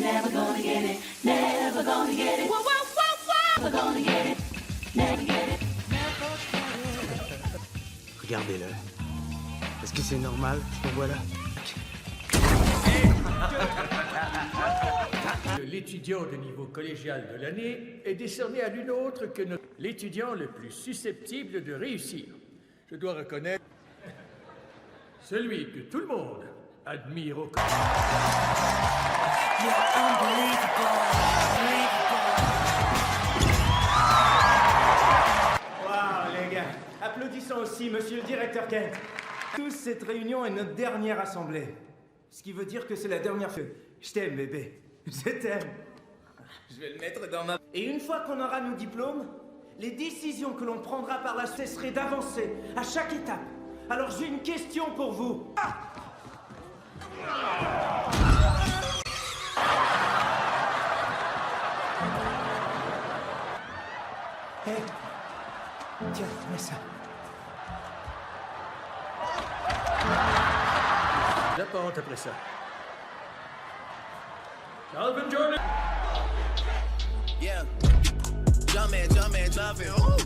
never gonna get it, never gonna get it. Whoa, whoa, whoa, whoa. Never gonna get it, never get it. Regardez-le. Est-ce que c'est normal ce qu'on voit là? L'étudiant de niveau collégial de l'année est décerné à l'une autre que l'étudiant le plus susceptible de réussir. Je dois reconnaître celui que tout le monde admire au collège. Waouh, les gars. Applaudissons aussi monsieur le directeur Kent. Tous, cette réunion est notre dernière assemblée. Ce qui veut dire que c'est la dernière fois. Je t'aime, bébé. Je t'aime. Je vais le mettre dans ma... Et une fois qu'on aura nos diplômes, les décisions que l'on prendra par la suite seraient d'avancer à chaque étape. Alors j'ai une question pour vous. Hey. Tiens, mets ça. J'apporte après ça. Calvin Jordan. Yeah. Jumpin', ooh.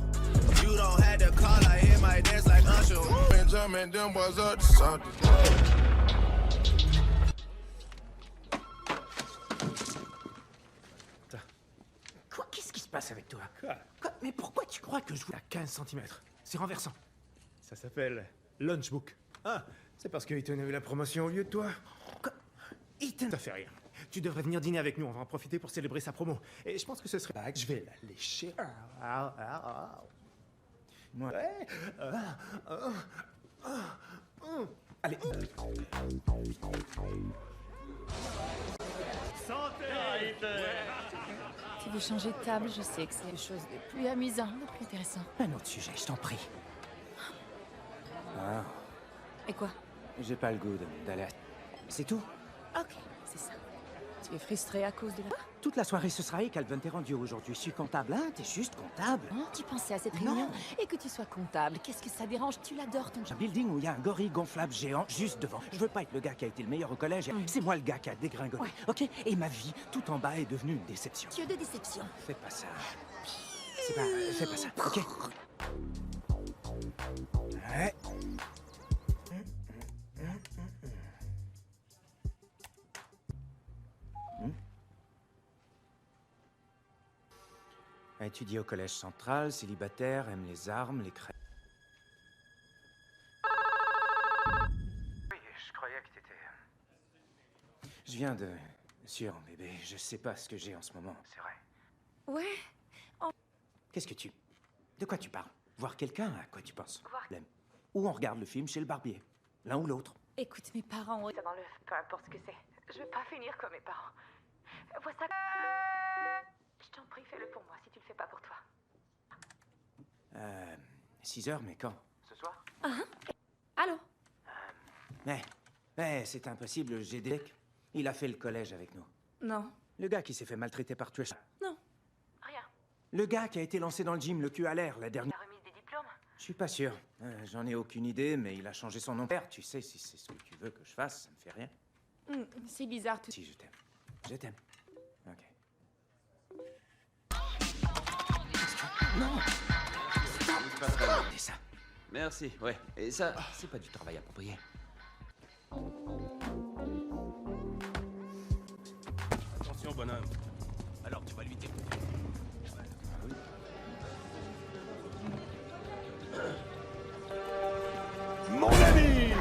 You don't have to call, I hear my dance like Usher. Jumpin', them boys up to something. Quoi? Qu'est-ce qui se passe avec toi? Quoi? Mais pourquoi tu crois que je joue à 15 cm? C'est renversant. Ça s'appelle Lunchbook. Ah, c'est parce que Ethan a eu la promotion au lieu de toi. Quoi? Ethan, ça fait rien. Tu devrais venir dîner avec nous, on va en profiter pour célébrer sa promo. Et je pense que ce serait... Je vais la lécher. Ouais. Allez. Tu veux changer de table? Je sais que c'est quelque chose de plus amusant, de plus intéressant. Un autre sujet, je t'en prie. Ah, Et quoi? j'ai pas le goût d'aller à... C'est tout? Ok, c'est ça. Tu es frustré à cause de la... Toute la soirée, ce sera Calvin, t'es rendu aujourd'hui. Je suis comptable, hein? T'es juste comptable. Hein? Tu pensais à cette Non. réunion? Et que tu sois comptable, qu'est-ce que ça dérange? Tu l'adores, ton Un job. building où il y a un gorille gonflable géant juste devant. Je veux pas être le gars qui a été le meilleur au collège. C'est moi le gars qui a dégringolé. Ouais. Ok? Et ma vie, tout en bas, est devenue une déception. Dieu de déception. Fais pas ça. Fais pas ça, ok? Ouais. A étudié au collège central, célibataire, aime les armes, les crêpes. Oui, je croyais que t'étais... Je viens de... Sûr, bébé, je sais pas ce que j'ai en ce moment. C'est vrai. Ouais. Qu'est-ce que tu... De quoi tu parles? Voir quelqu'un, à quoi tu penses? Voir- L'aime. Ou on regarde le film chez le barbier. L'un ou l'autre. Écoute, mes parents ont... Ça dans l'œuf, peu importe ce que c'est. Je veux pas finir comme mes parents. Vois ça. Je t'en prie, fais-le pour moi si tu le fais pas pour toi. 6 heures, mais quand? Ce soir? Allô? C'est impossible, j'ai des... Il a fait le collège avec nous. Non. Le gars qui s'est fait maltraiter par Trish. Non. Rien. Le gars qui a été lancé dans le gym, le cul à l'air, la dernière... La remise des diplômes? Je suis pas sûr. J'en ai aucune idée, mais il a changé son nom. Père, tu sais, si c'est ce que tu veux que je fasse, ça me fait rien. C'est bizarre tout. Si, je t'aime. Je t'aime. Ok. Non! C'est ça. Merci, ouais. Et ça, c'est pas du travail approprié. Attention, bonhomme. Alors, tu vas lui dire. Mon ami!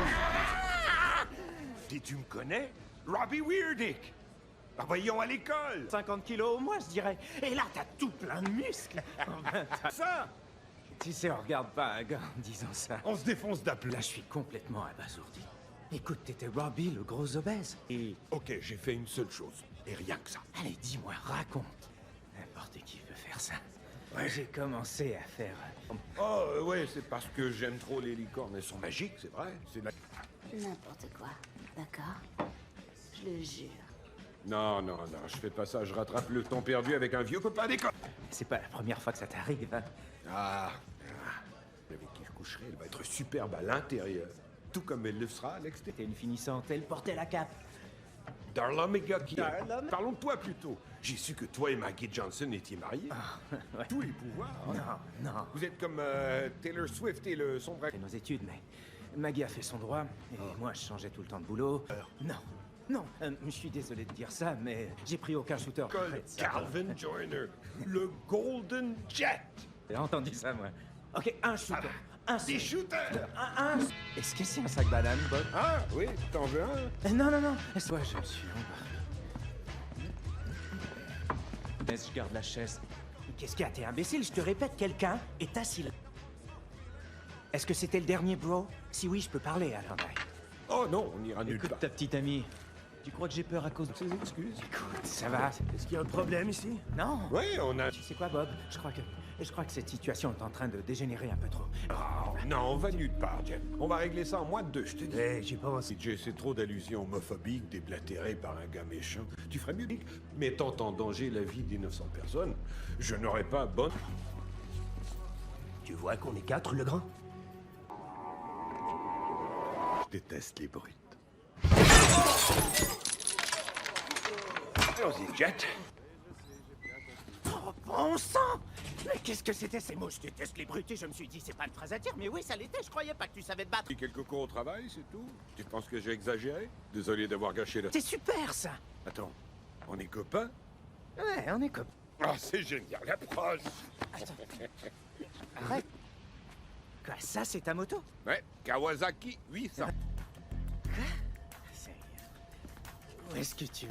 Et tu me connais? Robbie Weirdick! Ah, voyons à l'école! 50 kilos au moins, je dirais. Et là, t'as tout plein de muscles. Ça! Tu sais, on regarde pas un gars en disant ça. On se défonce d'appeler. Là, je suis complètement abasourdi. Écoute, t'étais Robbie, le gros obèse. Et... Ok, j'ai fait une seule chose. Et rien que ça. Allez, dis-moi, raconte. N'importe qui peut faire ça. Ouais, j'ai commencé à faire... Oh, ouais, c'est parce que j'aime trop les licornes. Elles sont magiques, c'est vrai. C'est la... N'importe quoi, d'accord? Je le jure. Non, je fais pas ça. Je rattrape le temps perdu avec un vieux copain d'école. C'est pas la première fois que ça t'arrive, hein? Avec qui je coucherai, elle va être superbe à l'intérieur. Tout comme elle le sera à l'extérieur. T'es une finissante, elle portait la cape. Darla Megaki. Darla? Parlons de toi plutôt. J'ai su que toi et Maggie Johnson étiez mariés. Ouais. Tous les pouvoirs. hein. Non, non. Vous êtes comme Taylor Swift et le sombre. Fait nos études, mais Maggie a fait son droit, et moi je changeais tout le temps de boulot. Non, non, je suis désolé de dire ça, mais j'ai pris aucun shooter. près de ça. Calvin Joyner, le Golden Jet. J'ai entendu ça, moi. Ok, un shooter. Un Des seul. shooters. Un. Est-ce que c'est un sac banane, Bob? Ah oui, t'en veux un? Non, non, non. Laisse-moi, je me suis embarqué. Laisse, je garde la chaise. Qu'est-ce qu'il y a? T'es imbécile, je te répète, quelqu'un est assis là. Est-ce que c'était le dernier, bro? Si oui, je peux parler, alors. Oh non, on ira nulle Écoute part. ta petite amie. Tu crois que j'ai peur à cause de ses excuses? Écoute, ça va. Est-ce qu'il y a un problème ici? Non. Oui, on a... Tu sais quoi, Bob? Je crois que cette situation est en train de dégénérer un peu trop. Oh, non, on va nulle part, Jen. On va régler ça en moins de 2, je te dis. Eh, j'y pense. Si c'est trop d'allusions homophobiques déblatérées par un gars méchant, tu ferais mieux, mettant en danger la vie d'900 personnes. Je n'aurais pas bonne... Tu vois qu'on est 4, le grand? Je déteste les brutes. Allons-y, Jet. Oh, bon sang! Mais qu'est-ce que c'était ces mots? Je déteste les brutes et je me suis dit, c'est pas une phrase à dire, mais oui, ça l'était, je croyais pas que tu savais te battre. Et quelques cours au travail, c'est tout? Tu penses que j'ai exagéré? Désolé d'avoir gâché le... C'est super, ça! Attends, on est copains? Ouais, on est comme... Ah, c'est génial, l'approche! Attends. Arrête! Quoi, ça, c'est ta moto? Ouais, Kawasaki 800. C'est... Où est-ce que tu...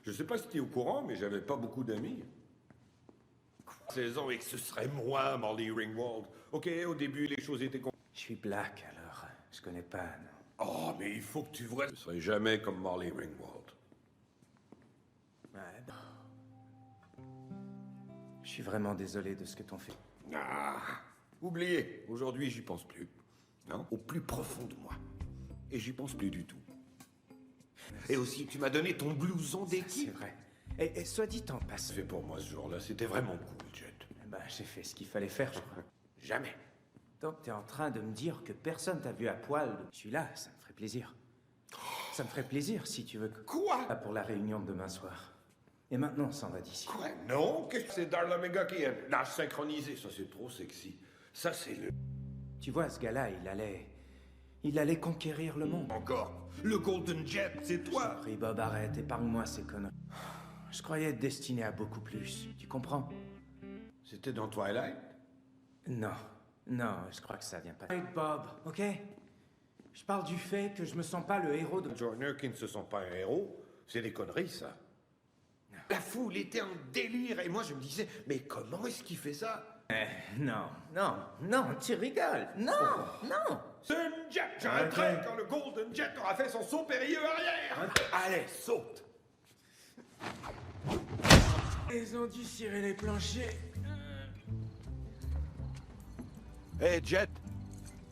Je sais pas si t'es au courant, mais j'avais pas beaucoup d'amis. 16 ans et que ce serait moi, Molly Ringwald. Ok, au début, les choses étaient... Je suis black, alors. Je connais pas, non. Oh, mais il faut que tu vois... Je serai jamais comme Molly Ringwald. Ouais, bon. Je suis vraiment désolé de ce que t'on fait. Ah, oubliez, aujourd'hui, j'y pense plus. Non, au plus profond de moi. Et j'y pense plus du tout. Et aussi, tu m'as donné ton blouson d'équipe. C'est vrai. Et soit dit en passant... C'est pour moi ce jour-là, c'était vraiment cool, Jet. Ben, j'ai fait ce qu'il fallait faire, je crois. Jamais. Donc, t'es en train de me dire que personne t'a vu à poil. Je suis là, ça me ferait plaisir. Ça me ferait plaisir, si tu veux. Quoi? Là, pour la réunion de demain soir. Et maintenant, on s'en va d'ici. Quoi? Non? Qu'est-ce que c'est Darla Mega qui aime? L'âge synchronisé, ça c'est trop sexy. Ça c'est le... Tu vois, ce gars-là, il allait conquérir le monde. Encore? Le Golden Jet, c'est toi? Prie, Bob, arrête, épargne-moi ces conneries. Je croyais être destiné à beaucoup plus, tu comprends? C'était dans Twilight? Non, non, je crois que ça vient pas. Hey, Bob, ok? Je parle du fait que je me sens pas le héros de... Joyner qui ne se sent pas un héros, c'est des conneries, ça. La foule était en délire, et moi je me disais, mais comment est-ce qu'il fait ça? Non, non, non, tu rigoles. Non, non. C'est une jet, j'arrêterai quand le Golden Jet aura fait son saut périlleux arrière. Allez, saute. Ils ont dû cirer les planchers. Hey, Jet,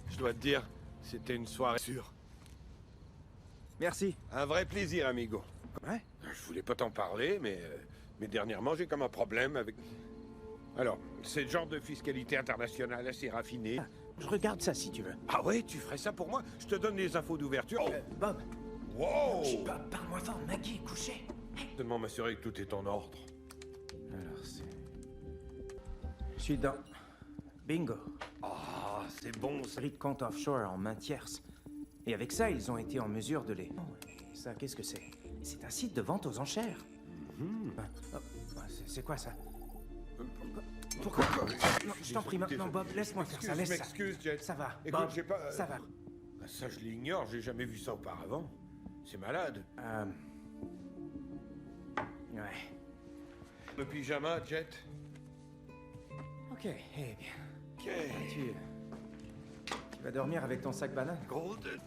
je dois te dire, c'était une soirée sûre. Merci. Un vrai plaisir, amigo. Ouais? Je voulais pas t'en parler, mais dernièrement, j'ai comme un problème avec... Alors, c'est le genre de fiscalité internationale assez raffinée. Ah, je regarde ça si tu veux. Ah ouais, tu ferais ça pour moi? Je te donne les infos d'ouverture. Bob. Wow! Chut, Bob, parle-moi fort, Maggie est couchée. Seulement m'assurer que tout est en ordre. Alors, c'est... Je suis dans... Bingo. Ah, c'est bon, ça. Série de comptes offshore en main tierce. Et avec ça, ils ont été en mesure de les... Oh, ça, qu'est-ce que c'est? C'est un site de vente aux enchères. C'est quoi ça? Pourquoi? Non, je t'en prie maintenant, Bob, laisse-moi faire ça, laisse ça. M'excuse, Jet. Ça va, Écoute, Bob, j'ai pas... ça va. Ça, je l'ignore, j'ai jamais vu ça auparavant. C'est malade. Ouais. Le pyjama, Jet. Ok, eh bien. Ok. Tu vas dormir avec ton sac banane? Golden.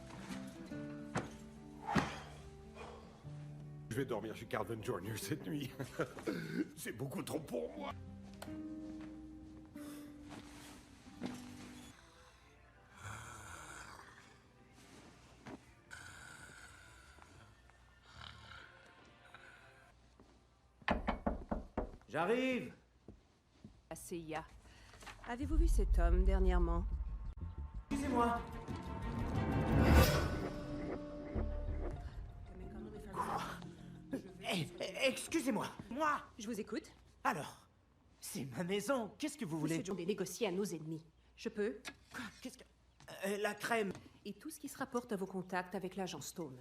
Je vais dormir chez Calvin Joyner cette nuit. C'est beaucoup trop pour moi. J'arrive! La CIA. Avez-vous vu cet homme dernièrement? Excusez-moi. Excusez-moi. Moi. Je vous écoute. Alors, c'est ma maison. Qu'est-ce que vous voulez? Monsieur John est négocié à nos ennemis. Je peux? Quoi? Qu'est-ce que... la crème. Et tout ce qui se rapporte à vos contacts avec l'agent Stone.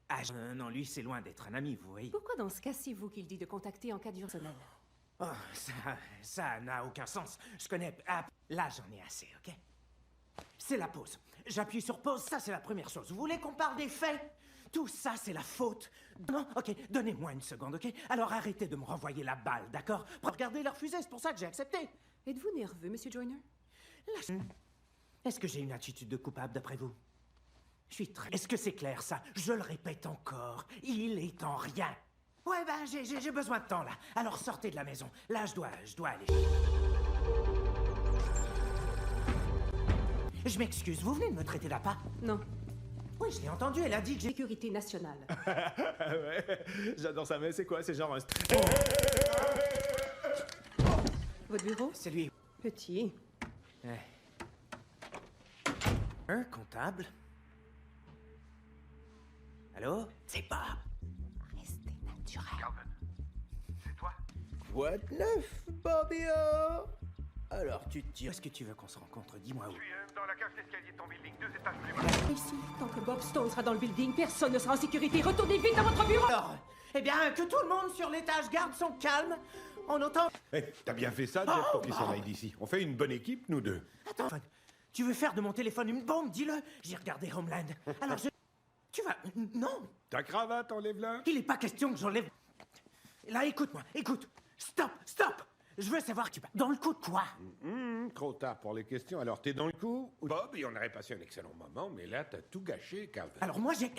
Ah, non, lui, c'est loin d'être un ami, vous voyez. Pourquoi dans ce cas, c'est vous qu'il dit de contacter en cas d'urgence? Oh, ça n'a aucun sens. Je connais... Ah, là, j'en ai assez, ok? C'est la pause. J'appuie sur pause, ça, c'est la première chose. Vous voulez qu'on parle des faits? Tout ça, c'est la faute. Non, ok, donnez-moi une seconde, ok? Alors arrêtez de me renvoyer la balle, d'accord? Regardez leur fusée, c'est pour ça que j'ai accepté. Êtes-vous nerveux, Monsieur Joyner? Est-ce que j'ai une attitude de coupable, d'après vous? Je suis très... Est-ce que c'est clair, ça? Je le répète encore, il est en rien. Ouais, ben, j'ai besoin de temps, là. Alors sortez de la maison. Là, je dois aller. Je m'excuse, vous venez de me traiter d'appât? Non. Oui, je l'ai entendu, elle a dit que j'ai... Sécurité nationale. Ouais, j'adore ça, mais c'est quoi? C'est genre un... Votre bureau? C'est lui. Petit. Un comptable? Allô? C'est pas... Restez naturel. Calvin, c'est toi? Quoi de neuf, Bobio? Alors, tu te dis... Est-ce que tu veux qu'on se rencontre? Dis-moi où. Je suis dans la cage d'escalier de ton building, 2 étages plus bas. Ici, tant que Bob Stone sera dans le building, personne ne sera en sécurité. Retournez vite dans votre bureau! Alors, eh bien, que tout le monde sur l'étage garde son calme, en autant... T'as bien fait ça, Jeff, pour qu'il s'en aille d'ici. On fait une bonne équipe, nous deux. Attends, tu veux faire de mon téléphone une bombe? Dis-le. J'ai regardé Homeland. Alors je... Tu vas... Non. Ta cravate, enlève-la. Il n'est pas question que j'enlève... Là, écoute-moi, écoute. Stop. Je veux savoir que tu... Dans le coup de quoi? Trop tard pour les questions. Alors, t'es dans le coup? Bob, et on aurait passé un excellent moment, mais là, t'as tout gâché, Calvin. Alors moi, j'ai...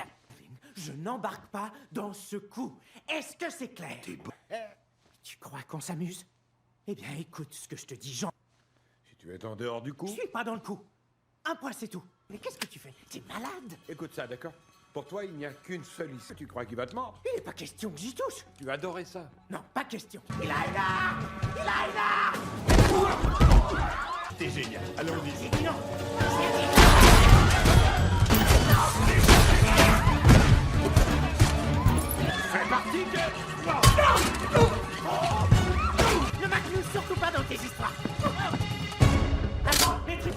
Je n'embarque pas dans ce coup. Est-ce que c'est clair? Tu crois qu'on s'amuse? Eh bien, écoute ce que je te dis, Jean. Si tu es en dehors du coup... Je suis pas dans le coup. Un point, c'est tout. Mais qu'est-ce que tu fais? T'es malade? Écoute ça, d'accord? Pour toi, il n'y a qu'une seule issue. Tu crois qu'il va te mordre? Il n'est pas question que j'y touche. Tu adorais ça. Non, pas question. Il a une arme! C'est génial. Allons-y. J'ai dit non! Fais partie de... Ne m'inclus surtout pas dans tes histoires! Attends, les trucs...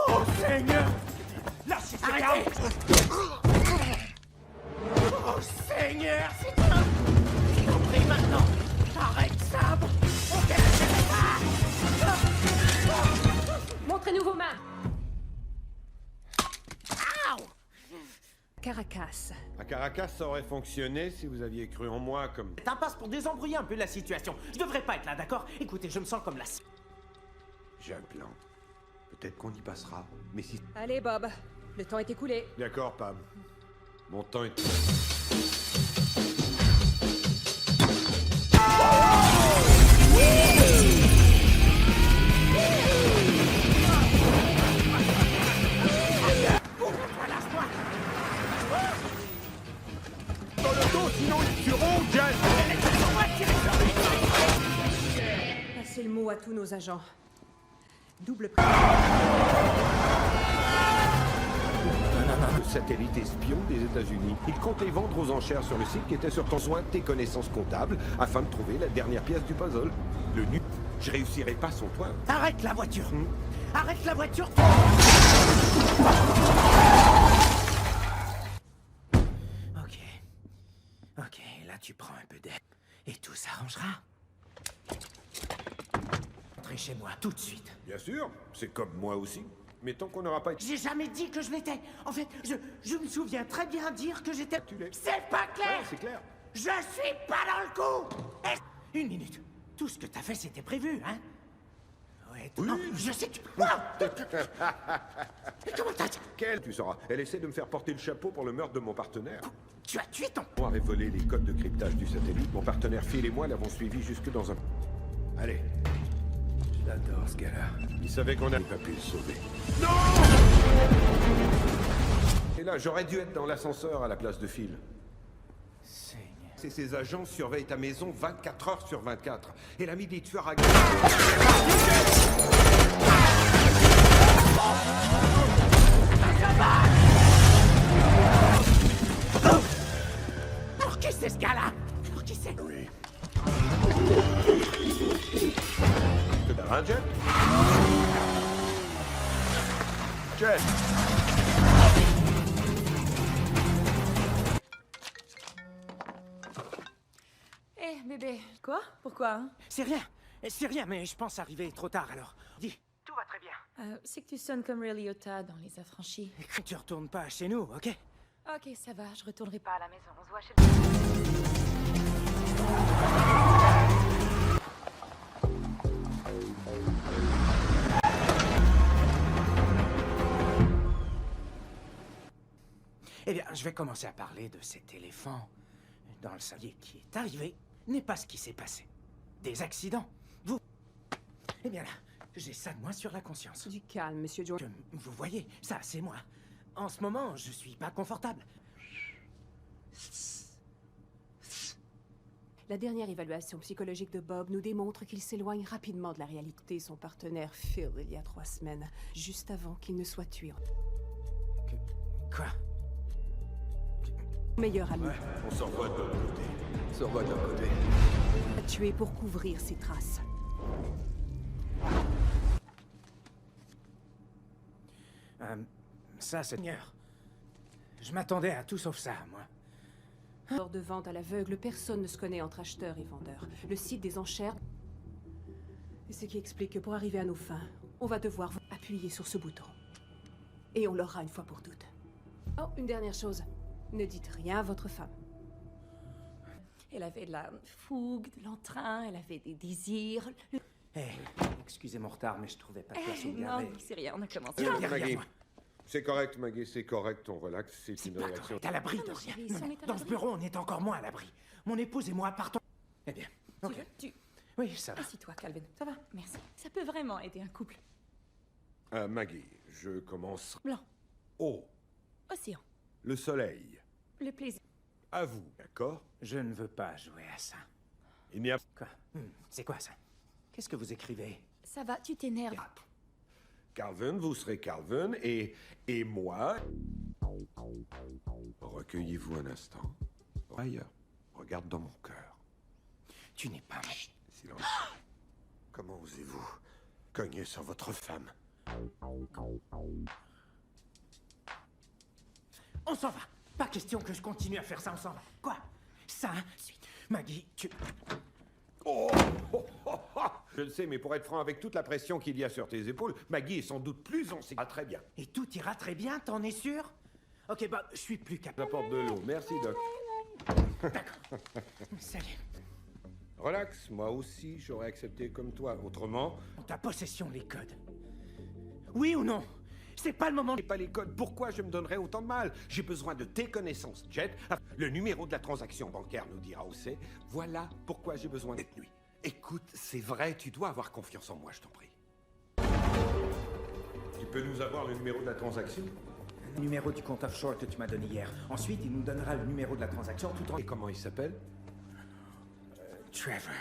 Oh Seigneur! Lâchez cette arme! Oh Seigneur! C'est un... J'ai compris maintenant! Arrête ça! Ok, Montrez-nous vos mains! Ow! Caracas. À Caracas, ça aurait fonctionné si vous aviez cru en moi comme... C'est un passe pour désembrouiller un peu la situation. Je devrais pas être là, d'accord? Écoutez, je me sens comme la... J'ai un plan. Peut-être qu'on y passera, mais si... Allez, Bob. Le temps est écoulé. D'accord, Pam. Mon temps est... Dans le dos, sinon ils tueront, Jeff! Passez le mot à tous nos agents. Double... Le satellite espion des États-Unis. Il compte les vendre aux enchères sur le site qui était sur ton soin de tes connaissances comptables afin de trouver la dernière pièce du puzzle. Le nu. Je réussirai pas sans toi. Arrête la voiture! Arrête la voiture! Ok, là tu prends un peu d'air et tout s'arrangera. Entrez chez moi tout de suite. Bien sûr, c'est comme moi aussi. Mais tant qu'on n'aura pas été... J'ai jamais dit que je l'étais. En fait, je me souviens très bien dire que j'étais... C'est pas clair! Ouais, c'est clair. Je suis pas dans le coup! Une minute. Tout ce que t'as fait, c'était prévu, hein? Ouais, Oui. non, je sais que... Wow! Comment t'as... Quelle, tu sauras. Elle essaie de me faire porter le chapeau pour le meurtre de mon partenaire. Tu as tué ton... Moi avait volé les codes de cryptage du satellite. Mon partenaire Phil et moi l'avons suivi jusque dans un... Allez. J'adore ce gars-là. Il savait qu'on n'avait pas pu le sauver. Non! Et là, j'aurais dû être dans l'ascenseur à la place de Phil. Ces agents surveillent ta maison 24 heures sur 24. Et l'ami des tueurs à gages... Alors qui c'est ce gars-là? Alors qui c'est? Oui. C'est un Jet? Jet! Eh, bébé. Quoi? Pourquoi, hein? C'est rien, mais je pense arriver trop tard alors. Dis. Tout va très bien. C'est que tu sonnes comme Ray Liotta dans Les Affranchis. Tu retournes pas chez nous, ok? Ok, ça va, je retournerai Pas pas. à la maison, on se voit chez le... Eh bien, je vais commencer à parler de cet éléphant dans le salon qui est arrivé n'est pas ce qui s'est passé. Des accidents. Vous... Eh bien là, j'ai ça de moins sur la conscience. Du calme, Monsieur Jones. Vous voyez, ça, c'est moi. En ce moment, je suis pas confortable. La dernière évaluation psychologique de Bob nous démontre qu'il s'éloigne rapidement de la réalité. Son partenaire Phil, il y a 3 semaines, juste avant qu'il ne soit tué. Quoi? Meilleur ami. On s'en va de l'autre côté. On s'en va de l'autre côté. Tué pour couvrir ses traces. Ça, Seigneur. Je m'attendais à tout sauf ça, moi. Lors de vente à l'aveugle, personne ne se connaît entre acheteurs et vendeurs. Le site des enchères... Et ce qui explique que pour arriver à nos fins, on va devoir appuyer sur ce bouton. Et on l'aura une fois pour toutes. Oh, une dernière chose. Ne dites rien à votre femme. Elle avait de la fougue, de l'entrain, elle avait des désirs. Excusez mon retard, mais je trouvais pas de place où me Non, garer. c'est rien, on a commencé. Maggie. C'est correct, Maggie, c'est correct, on relaxe, c'est une Pas réaction. correct, à l'abri de Non, rien. chérie, si on est à Dans ce l'abri. bureau, on est encore moins à l'abri. Mon épouse et moi partons. Eh bien, ok. Oui, ça va. Assis-toi, Calvin. Ça va? Merci. Ça peut vraiment aider un couple. Maggie, je commence. Blanc. Oh, Océan. le soleil. Le plaisir. À vous, d'accord? Je ne veux pas jouer à ça. Il n'y a... Quoi? C'est quoi ça? Qu'est-ce que vous écrivez? Ça va, tu t'énerves. Calvin, vous serez Calvin, et moi... Recueillez-vous un instant. Ailleurs, regarde dans mon cœur. Tu n'es pas... Silence. Comment osez-vous cogner sur votre femme? On s'en va. Pas question que je continue à faire ça, on s'en va. Quoi? Ça, Maggie, tu... Oh, Je le sais, mais pour être franc, avec toute la pression qu'il y a sur tes épaules, Maggie est sans doute plus en sécurité. Ah, très bien. Et tout ira très bien, t'en es sûr? Ok, bah, je suis plus capable. J'apporte de l'eau. Merci, Doc. D'accord. Salut. Relax, moi aussi, j'aurais accepté comme toi. Autrement... En ta possession, les codes. Oui ou non? C'est pas le moment... Et pas les codes, pourquoi je me donnerais autant de mal? J'ai besoin de tes connaissances, Jet. Le numéro de la transaction bancaire nous dira où c'est. Voilà pourquoi j'ai besoin cette nuit. Écoute, c'est vrai, tu dois avoir confiance en moi, je t'en prie. Tu peux nous avoir le numéro de la transaction? Le numéro du compte offshore que tu m'as donné hier. Ensuite, il nous donnera le numéro de la transaction tout en... Et comment il s'appelle? Trevor.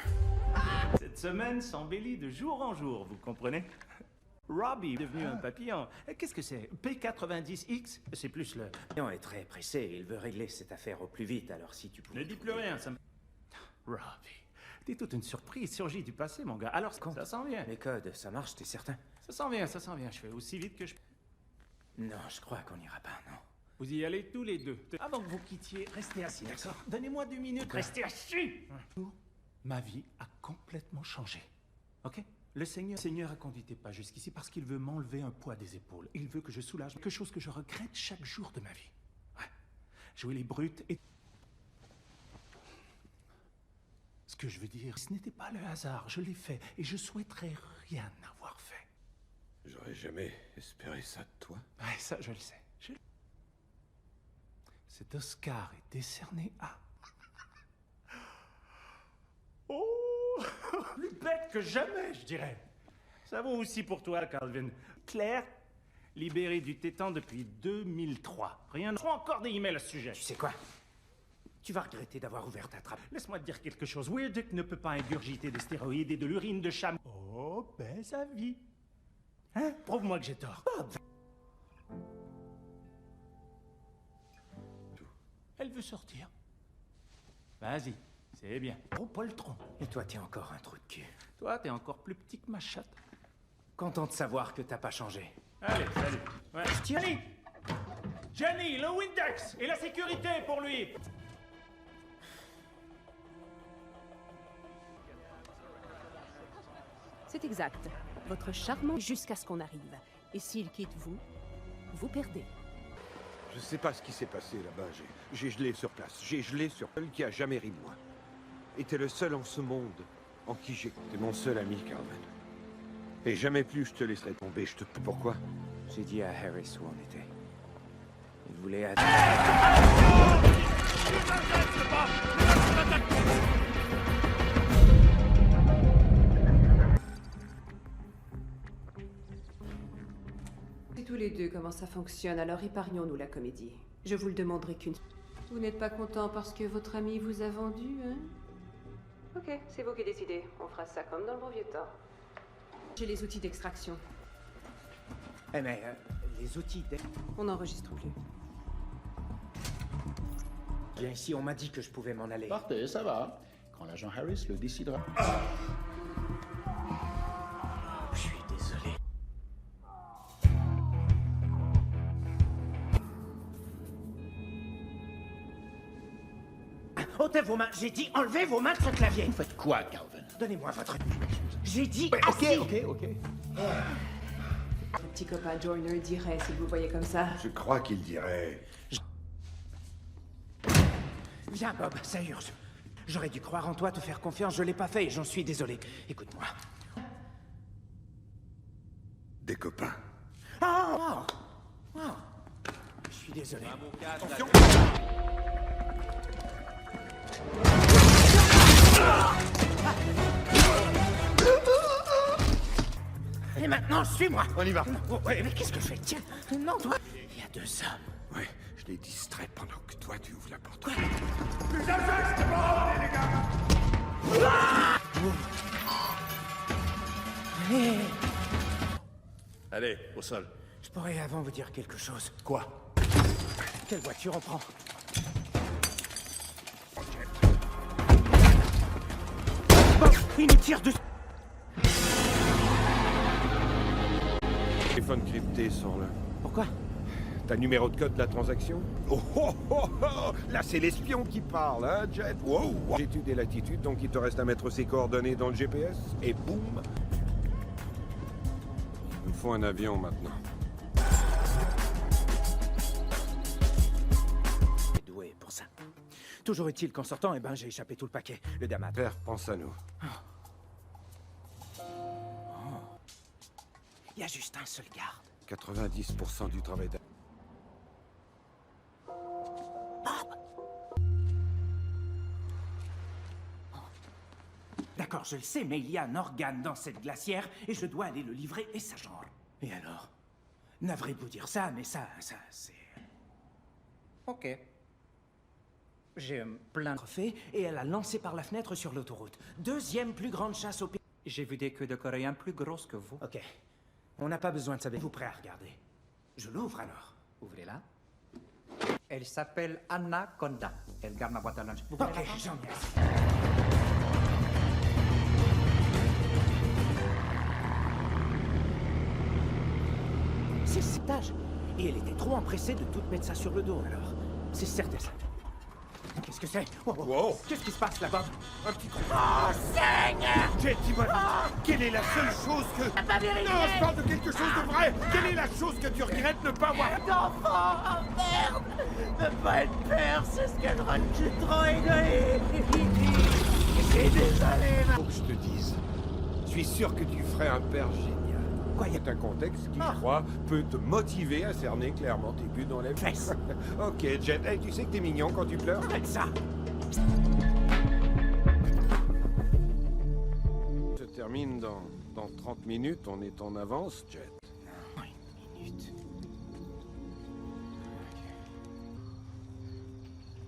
Cette semaine s'embellit de jour en jour, vous comprenez? Robbie est devenu un papillon. Qu'est-ce que c'est? P90X? C'est plus le... Le client est très pressé et il veut régler cette affaire au plus vite, alors si tu pouvais... Ne dis plus rien, ça me... Robbie, t'es toute une surprise surgie du passé, mon gars. Alors, ça s'en vient. Les codes, ça marche, t'es certain? Ça s'en vient, ça s'en vient. Je fais aussi vite que je... Non, je crois qu'on n'ira pas, non. Vous y allez tous les deux. Avant que vous quittiez, restez assis, d'accord? Donnez-moi 2 minutes. Restez assis! Ma vie a complètement changé. Ok? Le Seigneur a conduit tes pas jusqu'ici parce qu'il veut m'enlever un poids des épaules. Il veut que je soulage quelque chose que je regrette chaque jour de ma vie. Ouais. Jouer les brutes et... Ce que je veux dire, ce n'était pas le hasard. Je l'ai fait et je souhaiterais rien avoir fait. J'aurais jamais espéré ça de toi. Ouais, ça, je le sais. Cet Oscar est décerné à... Oh! Le bête que jamais, je dirais. Ça vaut aussi pour toi, Calvin. Claire, libérée du tétan depuis 2003. Rien ne reçoit encore des emails à ce sujet. Tu sais quoi? Tu vas regretter d'avoir ouvert ta trappe. Laisse-moi te dire quelque chose. Weird Dick ne peut pas ingurgiter des stéroïdes et de l'urine de chameau. Oh, ben sa vie. Hein? Prouve-moi que j'ai tort. Elle veut sortir. Vas-y, c'est bien. Oh, poltron. Et toi, t'es encore un trou de cul. Toi, t'es encore plus petit que ma chatte. Content de savoir que t'as pas changé. Allez, salut. Ouais. Jenny! Jenny, le Windex et la sécurité pour lui! C'est exact. Votre charmant jusqu'à ce qu'on arrive. Et s'il quitte vous, vous perdez. Je sais pas ce qui s'est passé là-bas. J'ai gelé sur place. J'ai gelé sur elle qui a jamais ri de moi. Et t'es le seul en ce monde en qui j'ai... T'es mon seul ami, Carmen. Et jamais plus je te laisserai tomber. Je te... Pourquoi? J'ai dit à Harris où on était. Il voulait... Si tous les deux comment ça fonctionne, alors épargnons-nous la comédie. Je vous le demanderai qu'une... Vous n'êtes pas content parce que votre ami vous a vendu, hein? Ok, c'est vous qui décidez. On fera ça comme dans le bon vieux temps. J'ai les outils d'extraction. Eh mais, les outils On n'enregistre plus. Bien ici, on m'a dit que je pouvais m'en aller. Partez, ça va. Quand l'agent Harris le décidera. Je suis désolé. Ôtez vos mains. J'ai dit enlevez vos mains de ce clavier. Vous faites quoi, Calvin? Donnez-moi votre... J'ai dit Ok. Le petit copain Joyner dirait si vous le voyez comme ça. Je crois qu'il dirait... Viens, Bob, ça urge. J'aurais dû croire en toi, te faire confiance, je l'ai pas fait et j'en suis désolé. Écoute-moi. Des copains. Oh! Je suis désolé. Attention! Et maintenant, suis-moi. On y va. Ouais, mais qu'est-ce que je fais? Tiens, non, toi. Il y a 2 hommes. Ouais, je les distrais pendant que toi tu ouvres la porte. Quoi? Allez, au sol. Je pourrais avant vous dire quelque chose. Quoi? Quelle voiture on prend? Bob, il nous tire dessus. Téléphone crypté sans le... Pourquoi? T'as le numéro de code de la transaction? Oh. Là, c'est l'espion qui parle, hein, Jet? Wow. Latitude et latitude, donc il te reste à mettre ses coordonnées dans le GPS, et boum! Il nous faut un avion maintenant. Doué pour ça. Toujours utile qu'en sortant, j'ai échappé tout le paquet. Le damat. Père, pense à nous. Il y a juste un seul garde. 90% du travail d'a... D'accord, je le sais, mais il y a un organe dans cette glacière et je dois aller le livrer et ça genre. Et alors? Navré de vous dire ça, mais ça, c'est... Ok. J'ai plein de trophées et elle a lancé par la fenêtre sur l'autoroute. 2e plus grande chasse au pays. J'ai vu des queues de coréens plus grosses que vous. Ok. On n'a pas besoin de savoir. Vous prêt à regarder? Je l'ouvre alors. Ouvrez-la. Elle s'appelle Anaconda. Elle garde ma boîte à lunch. Vous Ok, voulez la prendre? j'en ai assez. C'est 6 étages. Et elle était trop empressée de tout mettre ça sur le dos, alors. C'est certain, ça. Qu'est-ce que c'est? Wow. Qu'est-ce qui se passe là-bas? Un petit trou. Oh, Seigneur! Jet, dis-moi, quelle est la seule chose que... Non, je parle de quelque chose de vrai! Quelle est la chose que tu regrettes ne pas avoir... D'enfant! Oh, merde! Ne pas être père, c'est ce qu'elle rend. Je suis trop égoïste! Je suis désolé, Faut que je te dise, je suis sûr que tu ferais un père génial. Quoi, y a un contexte qui, je crois, peut te motiver à cerner clairement tes buts dans la vie. Fesse. Ok, Jet, hey, tu sais que t'es mignon quand tu pleures? Arrête ça! Se termine. 30 minutes, on est en avance, Jet. Non, une minute.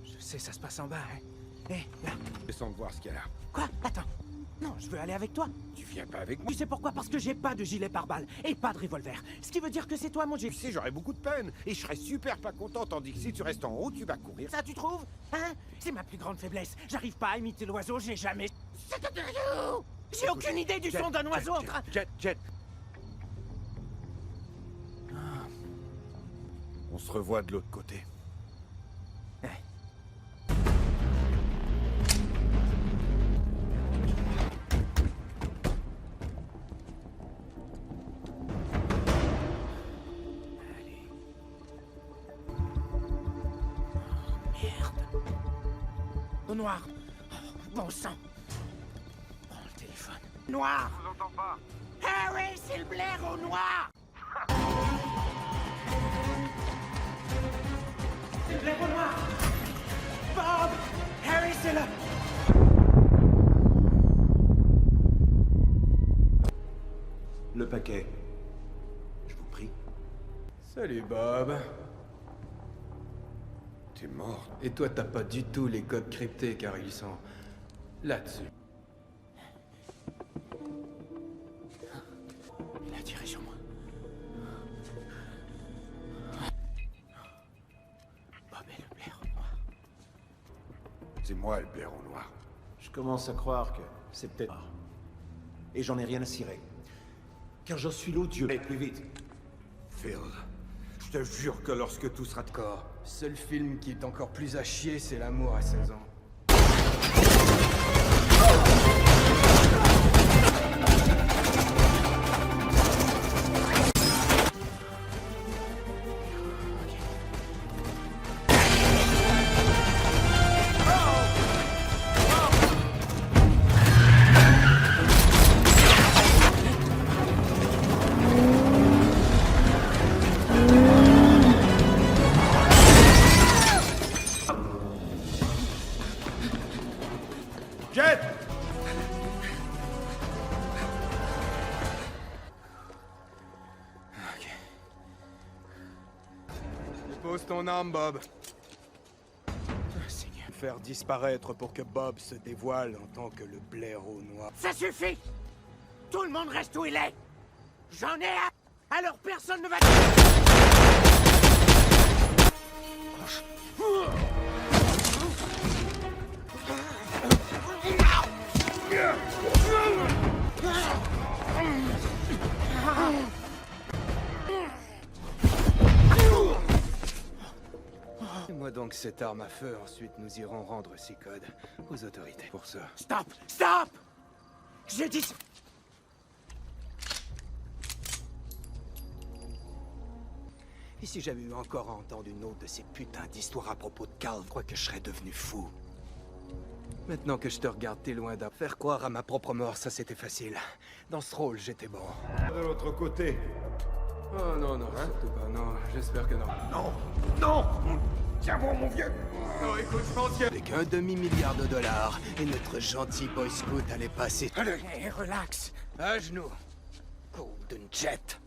Je sais, ça se passe en bas, hein. Hé, là. Descends voir ce qu'il y a là. Quoi? Attends. Non, je veux aller avec toi. Tu viens pas avec moi? Tu sais pourquoi? Parce que j'ai pas de gilet pare-balles et pas de revolver. Ce qui veut dire que c'est toi mon gilet. Tu sais, j'aurais beaucoup de peine et je serais super pas content, tandis que si tu restes en haut, tu vas courir. Ça, tu trouves? Hein? C'est ma plus grande faiblesse. J'arrive pas à imiter l'oiseau, j'ai jamais... J'ai aucune idée du son d'un oiseau en train... Jet. On se revoit de l'autre côté. Au noir. Oh, bon sang. Prends le téléphone. Noir. Je vous entends pas. Harry, c'est le Blair au noir. C'est le Blair au noir. Bob. Harry, c'est le... Le paquet. Je vous prie. Salut Bob. T'es mort. Et toi, t'as pas du tout les codes cryptés car ils sont là-dessus. Il a tiré sur moi. Bob est le Blair au noir. C'est moi le Blair au noir. Je commence à croire que c'est peut-être... Et j'en ai rien à cirer. Car je suis l'odieux. Allez, plus vite. Phil, je te jure que lorsque tout sera de corps... Seul film qui est encore plus à chier, c'est l'amour à 16 ans. Jet! Dépose ton arme, Bob. Seigneur. Faire disparaître pour que Bob se dévoile en tant que le blaireau noir. Ça suffit. Tout le monde reste où il est. J'en ai un. Alors personne ne va... Moi donc cette arme à feu, ensuite nous irons rendre ces codes aux autorités. Pour ça. Stop! Stop! J'ai dit... Et si j'avais eu encore entendu une autre de ces putains d'histoires à propos de Carl, je crois que je serais devenu fou. Maintenant que je te regarde, t'es loin d'à faire croire à ma propre mort, ça c'était facile. Dans ce rôle, j'étais bon. De l'autre côté. Oh non, non, surtout pas, non, j'espère que non. Non! Non! Tiens bon, mon vieux! Non, écoute, je m'en tiens. Avec $1 demi-milliard et notre gentil boy scout allait passer... Allez, relax. À genoux. Golden Jet.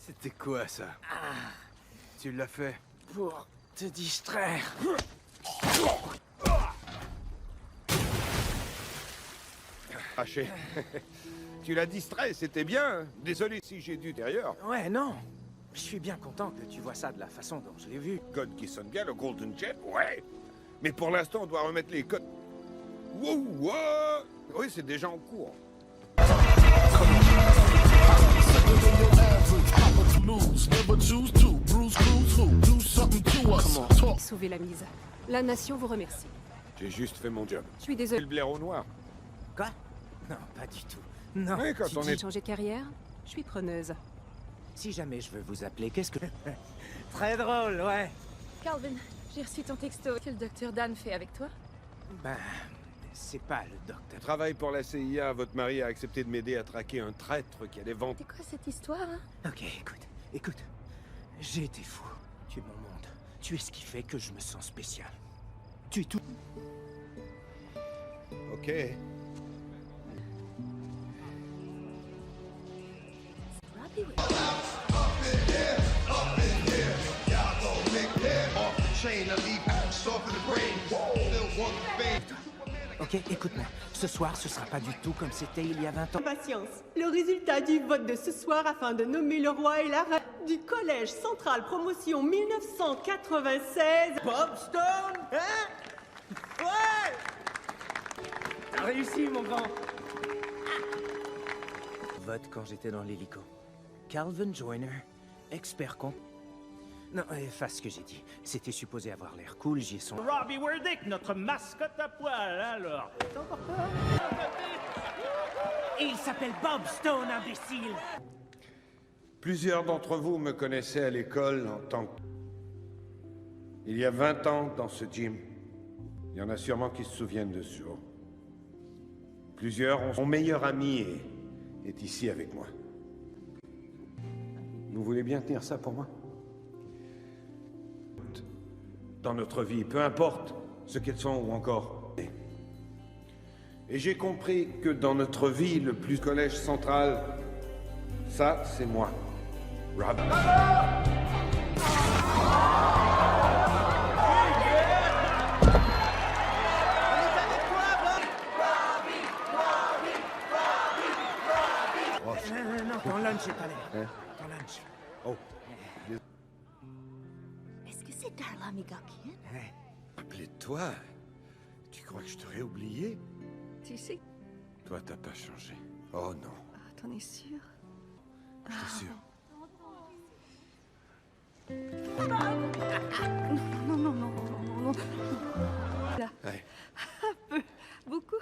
C'était quoi, ça? Tu l'as fait? Pour te distraire. Haché. Tu l'as distrait, c'était bien. Désolé si j'ai dû derrière. Ouais, non. Je suis bien content que tu vois ça de la façon dont je l'ai vu. Code qui sonne bien, le Golden Jet, ouais. Mais pour l'instant, on doit remettre les codes. Wow, wow. Oui, c'est déjà en cours. Sauvez la mise. La nation vous remercie. J'ai juste fait mon job. Je suis désolé. Le Blair au noir. Quoi? Non, pas du tout. Non. Oui, quand Tu on dis- est... Changer de carrière? Je suis preneuse. Si jamais je veux vous appeler, qu'est-ce que... Très drôle, ouais. Calvin, j'ai reçu ton texto. Que le docteur Dan fait avec toi? Ben, c'est pas le docteur. Je travaille pour la CIA. Votre mari a accepté de m'aider à traquer un traître qui allait vendre... C'est quoi cette histoire, hein? Ok, écoute. J'ai été fou. Tu es mon monde. Tu es ce qui fait que je me sens spécial. Tu es tout... Ok. ok? Écoute-moi. Ce soir, ce sera pas du tout comme c'était il y a 20 ans. Patience. Le résultat du vote de ce soir afin de nommer le roi et la reine du Collège Central Promotion 1996. Bob Stone? Hein? Ouais! T'as réussi, mon grand. Vote quand j'étais dans l'hélico. Calvin Joyner, expert compte. Non, efface ce que j'ai dit. C'était supposé avoir l'air cool, j'y ai son... Robbie Werdick, notre mascotte à poil, alors. T'as encore peur? Et il s'appelle Bob Stone, imbécile! Plusieurs d'entre vous me connaissaient à l'école en tant que... Il y a 20 ans, dans ce gym, il y en a sûrement qui se souviennent de ce jour. Plusieurs ont... Mon meilleur ami est ici avec moi. Vous voulez bien tenir ça pour moi? Dans notre vie, peu importe ce qu'elles sont ou encore. Et j'ai compris que dans notre vie, le plus collège central, ça, c'est moi. Rob. Non, ton lunch est allé. Hein? Ton lunch. Oh. Est-ce que c'est Darla Migakian? Rappelez-toi, tu crois que je t'aurais oublié? Tu sais... Toi, t'as pas changé. Oh non, T'en es sûr? je t'assure. Non, non, non, non, non, non. Là. Ouais. Un peu. Beaucoup.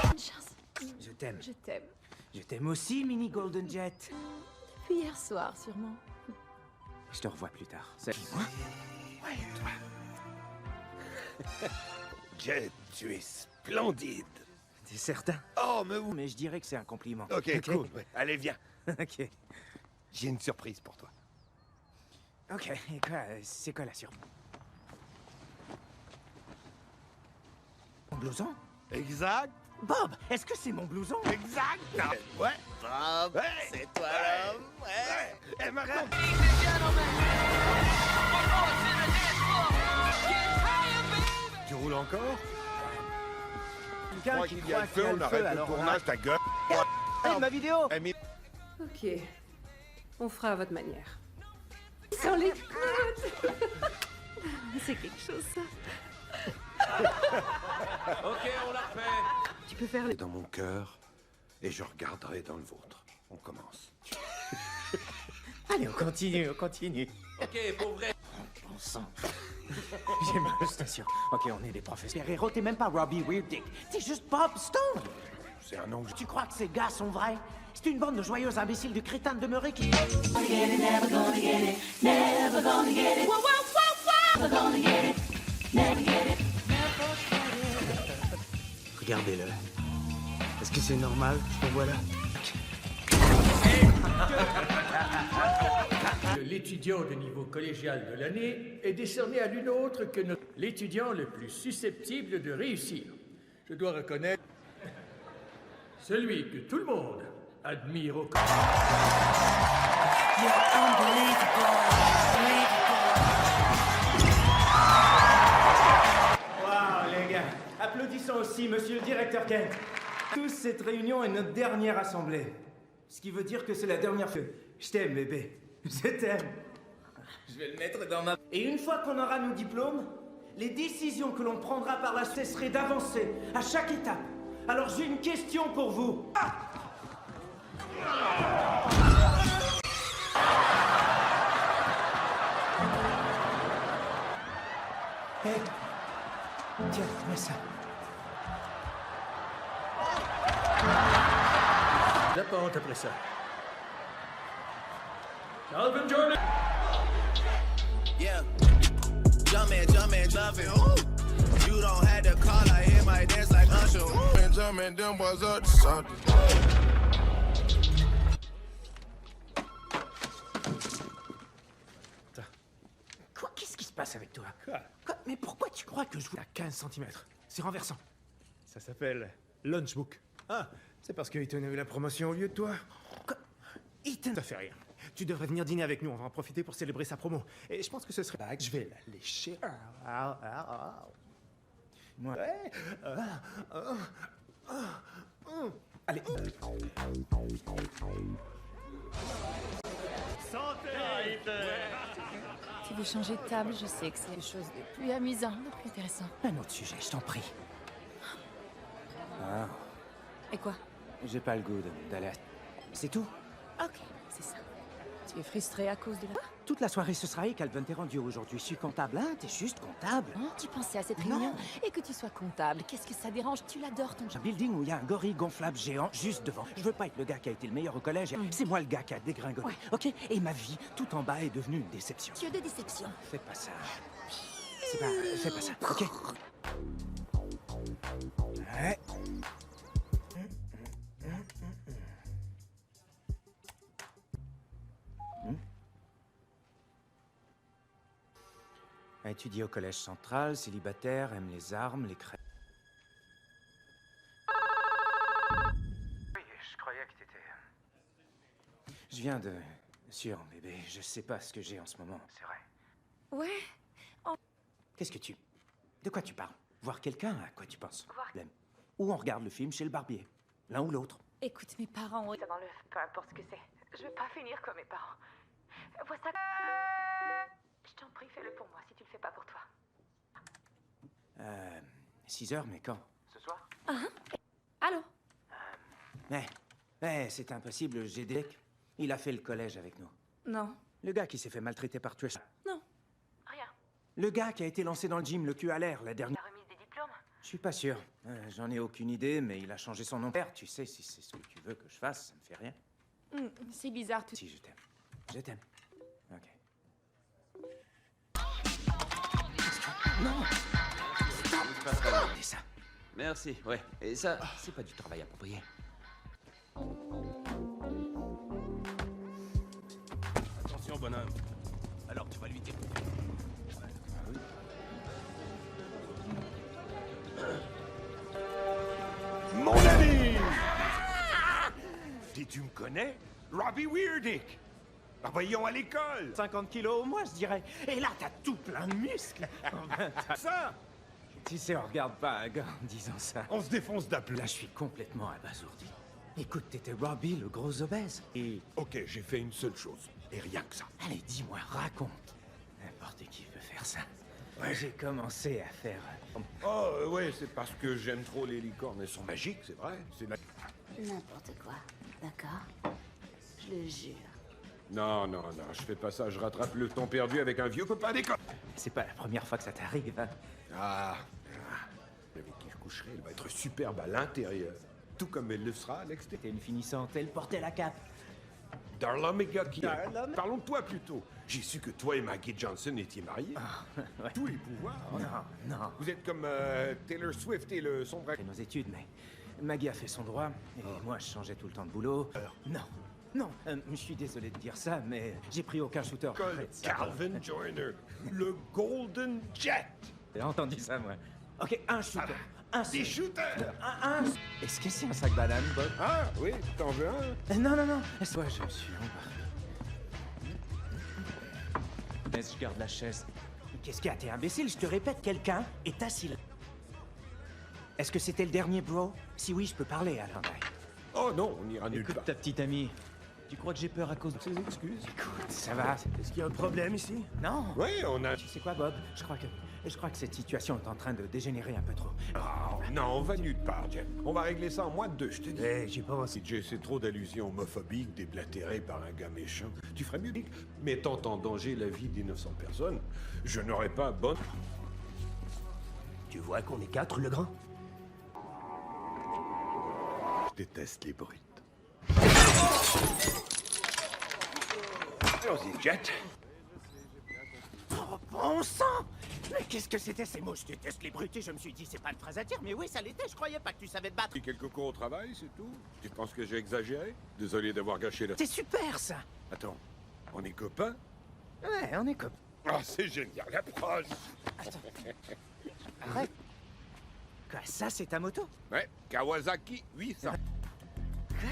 Une chance. Je t'aime. Je t'aime. Je t'aime aussi, Mini Golden Jet. Depuis hier soir, sûrement. Je te revois plus tard. Salut. Moi? Ouais, toi. Jet, tu es splendide. T'es certain? Oh, mais oui. Mais je dirais que c'est un compliment. Ok, cool. Ouais. Allez, viens. Ok. J'ai une surprise pour toi. Ok, et quoi, c'est quoi la surprise? Mon blouson? Exact. Bob, est-ce que c'est mon blouson? Exact. Ouais. Bob, Ouais. c'est toi l'homme. Ouais. Et maintenant... Tu roules encore? Quelqu'un Moi, qui qu'il y a croit le feu, qu'il y a on le arrête feu, le alors on tournage, ta gueule. Hey, ma vidéo! Eh, mais... Ok. On fera à votre manière. Sans les coudes. C'est quelque chose, ça. Ok, on l'a refait. Tu peux faire le... Dans mon cœur, et je regarderai dans le vôtre. On commence. Allez, on continue, on continue. Ok, pour vrai. Bon sang. J'ai mal, je t'assure. Ok, on est des professeurs. Héros, t'es même pas Robbie Weirdick. T'es juste Bob Stone. C'est un nom que je... Tu crois que ces gars sont vrais? C'est une bande de joyeux imbéciles de crétins demeurés qui... Never gonna get it. Never gonna get it. Whoa, whoa, whoa, whoa. Never gonna get it. Never get it. Regardez-le. Est-ce que c'est normal? Je te vois là. L'étudiant de niveau collégial de l'année est décerné à l'une autre que l'étudiant le plus susceptible de réussir. Je dois reconnaître celui que tout le monde admire au Waouh, les gars. Applaudissons aussi monsieur le directeur Kent. Tous, cette réunion est notre dernière assemblée. Ce qui veut dire que c'est la dernière fois. Je t'aime, bébé. Je t'aime. Je vais le mettre dans ma... Et une fois qu'on aura nos diplômes, les décisions que l'on prendra par la suite seraient d'avancer à chaque étape. Alors j'ai une question pour vous. Hé, tiens, mets ça. La pente après ça. Calvin Jordan. Yeah. Jumpin', ooh. You don't have to call, I hear my dance like Usher. And jumpin', them boys up to something. Quoi? Qu'est-ce qui se passe avec toi? Quoi? Mais pourquoi tu crois que je vous à 15 cm? C'est renversant. Ça s'appelle Lunchbook. Ah, c'est parce qu'Eaton a eu la promotion au lieu de toi? Quoi? Eaton? Ça fait rien. Tu devrais venir dîner avec nous, on va en profiter pour célébrer sa promo. Et je pense que ce serait... Je vais la lécher. Ouais. Allez. Tu veux changer de table? Je sais que c'est quelque chose de plus amusant, de plus intéressant. Un autre sujet, je t'en prie. Ah, Et quoi? j'ai pas le goût d'aller à... C'est tout? Ok, c'est ça. Tu es frustré à cause de la... Toute la soirée, ce sera Calvin t'es rendu aujourd'hui. Je suis comptable, hein? T'es juste comptable. Hein, tu pensais à cette réunion? Et que tu sois comptable, qu'est-ce que ça dérange? Tu l'adores, ton Un job. building où il y a un gorille gonflable géant juste devant. Je veux pas être le gars qui a été le meilleur au collège. C'est moi le gars qui a dégringolé. Ouais. Ok? Et ma vie, tout en bas, est devenue une déception. Dieu de déception. Fais pas ça. Fais pas ça, ok? Ouais. A étudié au collège central, célibataire, aime les armes, les crêpes. Oui, je croyais que t'étais... Je viens de... Sûr, bébé, je sais pas ce que j'ai en ce moment. C'est vrai. Ouais. Qu'est-ce que tu... De quoi tu parles? Voir quelqu'un, à quoi tu penses? Lem. Ou on regarde le film chez le barbier. L'un ou l'autre. Écoute, mes parents ont... Ça m'enlève, peu importe ce que c'est. Je veux pas finir comme mes parents. Vois ça. Je t'en prie, fais-le pour moi si tu le fais pas pour toi. 6 heures, mais quand? Ce soir? Allô? C'est impossible, j'ai des... Il a fait le collège avec nous. Non. Le gars qui s'est fait maltraiter par Trish. Non. Rien. Le gars qui a été lancé dans le gym, le cul à l'air, la dernière... La remise des diplômes? Je suis pas sûr. J'en ai aucune idée, mais il a changé son nom. Père, tu sais, si c'est ce que tu veux que je fasse, ça me fait rien. C'est bizarre tout. Si, je t'aime. Je t'aime. Ok. Non! C'est ça. Merci, ouais. Et ça, c'est pas du travail approprié. Attention, bonhomme. Alors, tu vas lui dire. Mon ami! Tu me connais? Robbie Weirdick! Voyons à l'école! 50 kilos au moins, je dirais. Et là, t'as tout plein de muscles. Ça! Tu sais, on regarde pas un gars en disant ça. On se défonce d'appeler. Là, je suis complètement abasourdi. Écoute, t'étais Robbie, le gros obèse. Et... Ok, j'ai fait une seule chose. Et rien que ça. Allez, dis-moi, raconte. N'importe qui peut faire ça. Ouais. J'ai commencé à faire... Oh, ouais, c'est parce que j'aime trop les licornes. Elles sont magiques, c'est vrai. C'est la... N'importe quoi, d'accord? Je le jure. Non, je fais pas ça. Je rattrape le temps perdu avec un vieux copain d'école. C'est pas la première fois que ça t'arrive, hein? Avec qui je coucherai, elle va être superbe à l'intérieur. Tout comme elle le sera à l'extérieur. T'es une finissante, elle portait la cape. Darla Megaki. Darla... Parlons de toi plutôt. J'ai su que toi et Maggie Johnson étiez mariés. Ouais. Tous les pouvoirs. Non. Vous êtes comme Taylor Swift et le sombre... Fait nos études, mais Maggie a fait son droit, et moi je changeais tout le temps de boulot. Non, je suis désolé de dire ça, mais j'ai pris aucun shooter. Calvin Joyner, le Golden Jet. J'ai entendu ça, moi. Ok, un shooter. Des shooters. Un. Est-ce que c'est un sac banane, Bob? Ah, oui, t'en veux un? Non. Soit je me suis embarqué. Laisse, je garde la chaise. Qu'est-ce qu'il y a? T'es imbécile, je te répète, quelqu'un est assis là. Est-ce que c'était le dernier, bro? Si oui, je peux parler, alors. Oh non, on ira nulle part. Écoute, ta petite amie, tu crois que j'ai peur à cause de ses excuses? Écoute, ça va. Est-ce qu'il y a un problème ici? Non. Oui, on a... Tu sais quoi, Bob? Je crois que cette situation est en train de dégénérer un peu trop. Oh, non, on va nulle part, Jeff. On va régler ça en moins de 2, je te dis. J'y pense. Si Jay, c'est trop d'allusions homophobiques déblatérées par un gars méchant. Tu ferais mieux, mettant en danger la vie d'innocentes personnes. Je n'aurais pas bonne... Tu vois qu'on est 4, le grand? Je déteste les brutes. Allons-y, Jet. Oh, bon sang! Mais qu'est-ce que c'était ces mots? Je déteste les brutes et je me suis dit, c'est pas une phrase à dire, mais oui, ça l'était, je croyais pas que tu savais te battre. Et quelques cours au travail, c'est tout? Tu penses que j'ai exagéré? Désolé d'avoir gâché la... C'est super, ça! Attends, on est copains? Ouais, on est copains. Ah, c'est génial, approche! Attends. Arrête. Quoi, ça, c'est ta moto? Ouais, Kawasaki 800. Quoi?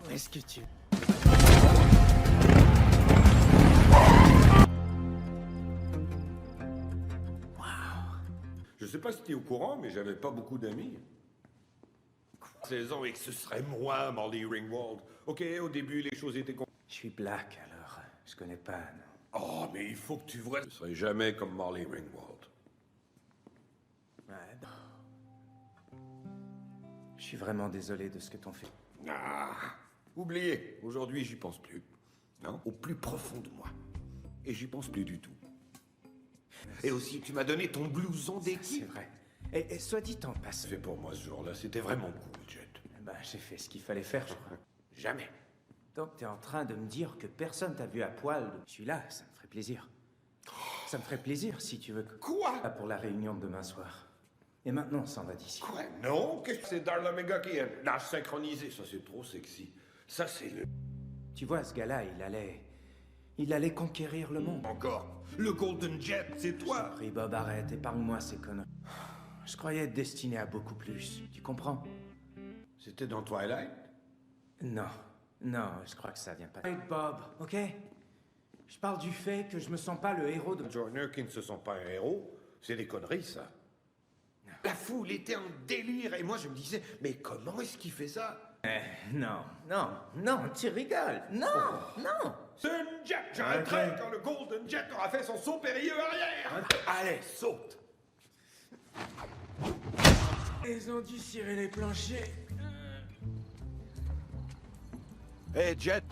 Où est-ce que tu... sais pas si t'es au courant, mais j'avais pas beaucoup d'amis. 16 ans et que ce serait moi, Molly Ringwald. Ok, au début, les choses étaient... Je suis black, alors je connais pas, non. Oh, mais il faut que tu vois... Je serai jamais comme Molly Ringwald. Ouais. Je suis vraiment désolé de ce que t'en fais. Ah, oubliez. Aujourd'hui, j'y pense plus. Non, au plus profond de moi. Et j'y pense plus du tout. Et aussi, tu m'as donné ton blouson d'équipe. C'est vrai. Et soit dit en passant... Fait pour moi ce jour-là, c'était vraiment cool, Jet. Ben, j'ai fait ce qu'il fallait faire, je crois. Jamais. Donc, t'es en train de me dire que personne t'a vu à poil. Je suis là, ça me ferait plaisir. Ça me ferait plaisir, si tu veux. Quoi? Pour la réunion de demain soir. Et maintenant, on s'en va d'ici. Quoi? Non, qu'est-ce que c'est Darla Mega qui est nage synchronisé? Ça, c'est trop sexy. Ça, c'est le... Tu vois, ce gars-là, il allait conquérir le monde. Encore? Le Golden Jet, c'est toi? Prie, Bob, arrête, épargne-moi ces conneries. Je croyais être destiné à beaucoup plus, tu comprends? C'était dans Twilight? Non, je crois que ça vient pas. Hey, Bob, ok? Je parle du fait que je me sens pas le héros de... Joyner qui ne se sent pas un héros, c'est des conneries, ça. La foule était en délire, et moi je me disais, mais comment est-ce qu'il fait ça? Non, tu rigoles. Non. C'est une jet, j'arrêterai quand le Golden Jet aura fait son saut périlleux arrière. Allez, saute. Ils ont dû cirer les planchers. Hey, Jet,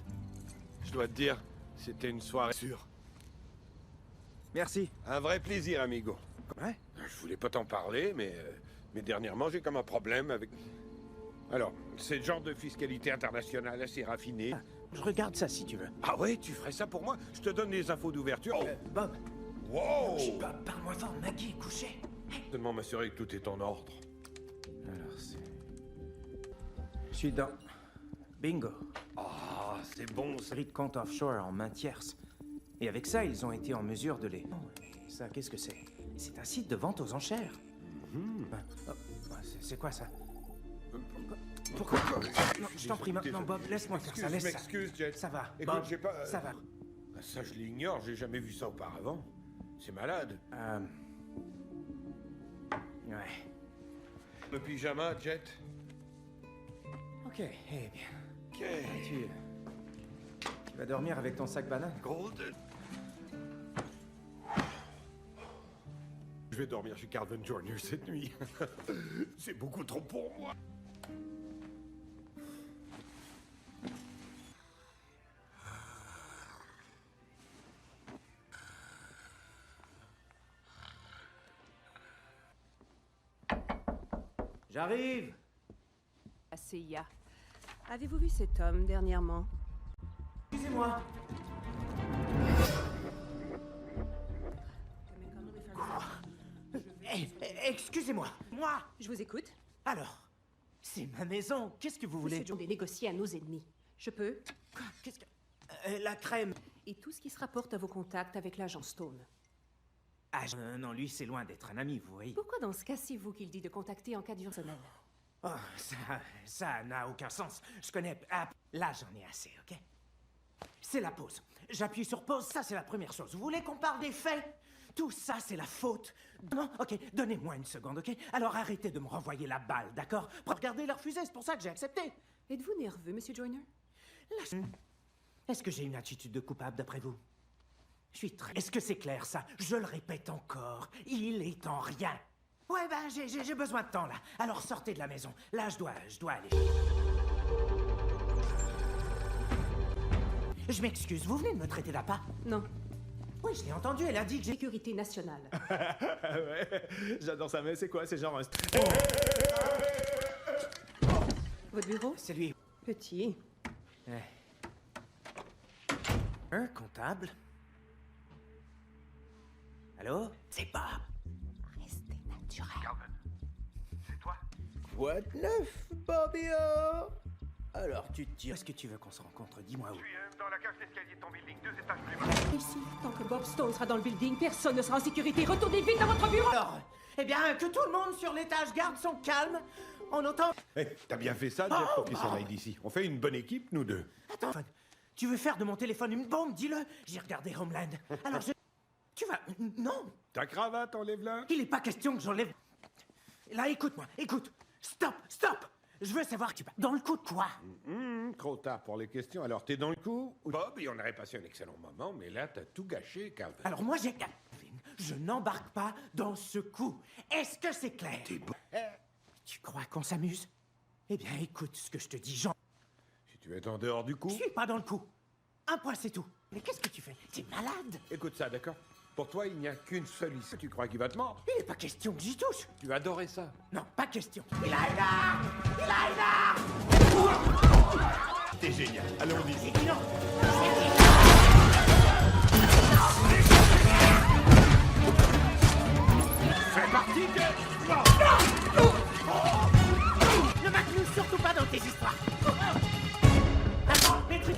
je dois te dire, c'était une soirée sûre. Merci. Un vrai plaisir, amigo. Ouais? Je voulais pas t'en parler, mais dernièrement, j'ai comme un problème avec... Alors, c'est le genre de fiscalité internationale assez raffinée. Je regarde ça si tu veux. Ah ouais, tu ferais ça pour moi? Je te donne les infos d'ouverture. Bob. Wow! Bob, parle-moi fort, Maggie est couchée. Seulement m'assurer que tout est en ordre. Alors, c'est... Je suis dans... Bingo. Ah, c'est bon, ça. Série de comptes offshore en main tierce. Et avec ça, ils ont été en mesure de les... Et ça, qu'est-ce que c'est? C'est un site de vente aux enchères. C'est quoi ça? Pourquoi? Non, je t'en prie maintenant, Bob, laisse-moi faire ça, laisse ça. Je m'excuse, Jet. Ça va, Écoute, Bob, j'ai pas... ça va. Ça, je l'ignore, j'ai jamais vu ça auparavant. C'est malade. Ouais. Le pyjama, Jet. Ok, eh bien. Ok. Tu vas dormir avec ton sac banane? Golden. Je vais dormir chez Calvin Joyner cette nuit. C'est beaucoup trop pour moi. J'arrive! La CIA. Avez-vous vu cet homme dernièrement? Excusez-moi. Excusez-moi. Moi! Je vous écoute. Alors, c'est ma maison. Qu'est-ce que vous voulez? Monsieur John, des négocier à nos ennemis. Je peux? Quoi? Qu'est-ce que... la crème. Et tout ce qui se rapporte à vos contacts avec l'agent Stone. Ah, non, lui, c'est loin d'être un ami, vous voyez. Pourquoi dans ce cas, c'est vous qu'il dit de contacter en cas d'urgence? Oh, ça n'a aucun sens. Je connais... Ah, là, j'en ai assez, ok? C'est la pause. J'appuie sur pause, ça, c'est la première chose. Vous voulez qu'on parle des faits? Tout ça, c'est la faute. Non, ok, donnez-moi une seconde, ok? Alors arrêtez de me renvoyer la balle, d'accord? Regardez leur fusée, c'est pour ça que j'ai accepté. Êtes-vous nerveux, Monsieur Joyner? Est-ce que j'ai une attitude de coupable, d'après vous? Je suis très... Est-ce que c'est clair, ça? Je le répète encore, il est en rien. Ouais, ben, j'ai besoin de temps, là. Alors sortez de la maison. Là, je dois aller. Je m'excuse, vous venez de me traiter d'appât? Non. Oui, je l'ai entendu, elle a dit que j'ai... Sécurité nationale. Ouais, j'adore ça, mais c'est quoi? C'est genre un... Votre bureau? C'est lui. Petit. Un comptable? Allô? C'est Bob. Restez naturel. Calvin, c'est toi? Quoi de neuf, Bobio? Alors, tu te dis... Est-ce que tu veux qu'on se rencontre? Dis-moi où. Je suis dans la cage d'escalier de ton building, 2 étages plus bas. Ici, tant que Bob Stone sera dans le building, personne ne sera en sécurité. Retournez vite dans votre bureau! Alors, eh bien, que tout le monde sur l'étage garde son calme. On entend... Hey, t'as bien fait ça, Jet, pour qu'il s'en aille d'ici. On fait une bonne équipe, nous deux. Attends, tu veux faire de mon téléphone une bombe? Dis-le. J'ai regardé Homeland. Alors, Tu vas... Non. Ta cravate, enlève-la. Il n'est pas question que j'enlève... Là, écoute-moi, écoute. Stop, stop. Je veux savoir que tu vas dans le coup de quoi? Trop tard pour les questions. Alors, t'es dans le coup? Bob, et on aurait passé un excellent moment, mais là, t'as tout gâché, Calvin. Alors moi, je n'embarque pas dans ce coup. Est-ce que c'est clair? Tu crois qu'on s'amuse? Eh bien, écoute ce que je te dis, Jean. Si tu es en dehors du coup... Je suis pas dans le coup. Un point, c'est tout. Mais qu'est-ce que tu fais? T'es malade? Écoute ça, d'accord? Pour toi, il n'y a qu'une seule issue. Tu crois qu'il va te mordre? Il n'est pas question que j'y touche. Tu adorais ça. Non, pas question. Il a une arme! Il a une arme! T'es génial. Allons-y. J'ai dit non! Fais partie de... Ne m'inclus surtout pas dans tes histoires! Attends, maîtrise!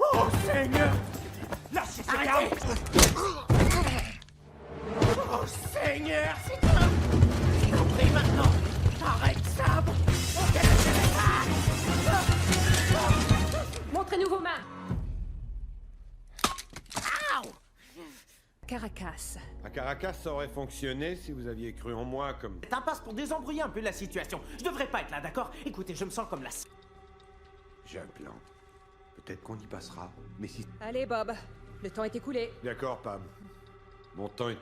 Oh Seigneur! Lâchez cette arme! Oh Seigneur! C'est toi! J'ai compris maintenant! Arrête ça! Montrez-nous vos mains. Ow! Caracas. À Caracas, ça aurait fonctionné si vous aviez cru en moi comme... C'est un passe pour désembrouiller un peu la situation. Je devrais pas être là, d'accord? Écoutez, je me sens comme la... J'ai un plan. Peut-être qu'on y passera, mais si... Allez, Bob. Le temps est écoulé. D'accord, Pam. Mon temps est...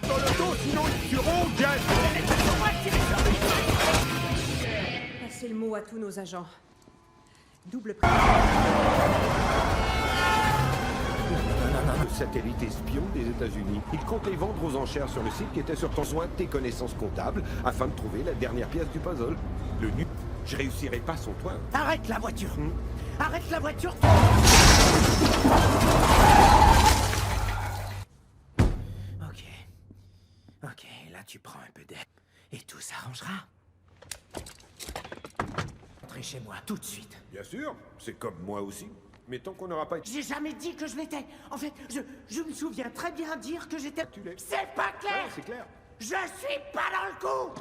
Dans le dos, sinon ils tueront, Jet! Passez le mot à tous nos agents. Double Le satellite espion des États-Unis. Il compte les vendre aux enchères sur le site qui était sur ton soin de tes connaissances comptables afin de trouver la dernière pièce du puzzle. Le nu. Je réussirai pas sans toi. Arrête la voiture! Arrête la voiture! Ok, là tu prends un peu d'air et tout s'arrangera. Entrez chez moi tout de suite. Bien sûr, c'est comme moi aussi. Mais tant qu'on n'aura pas... J'ai jamais dit que je l'étais. En fait, je me souviens très bien dire que j'étais... C'est pas clair! Ouais, c'est clair. Je suis pas dans le coup!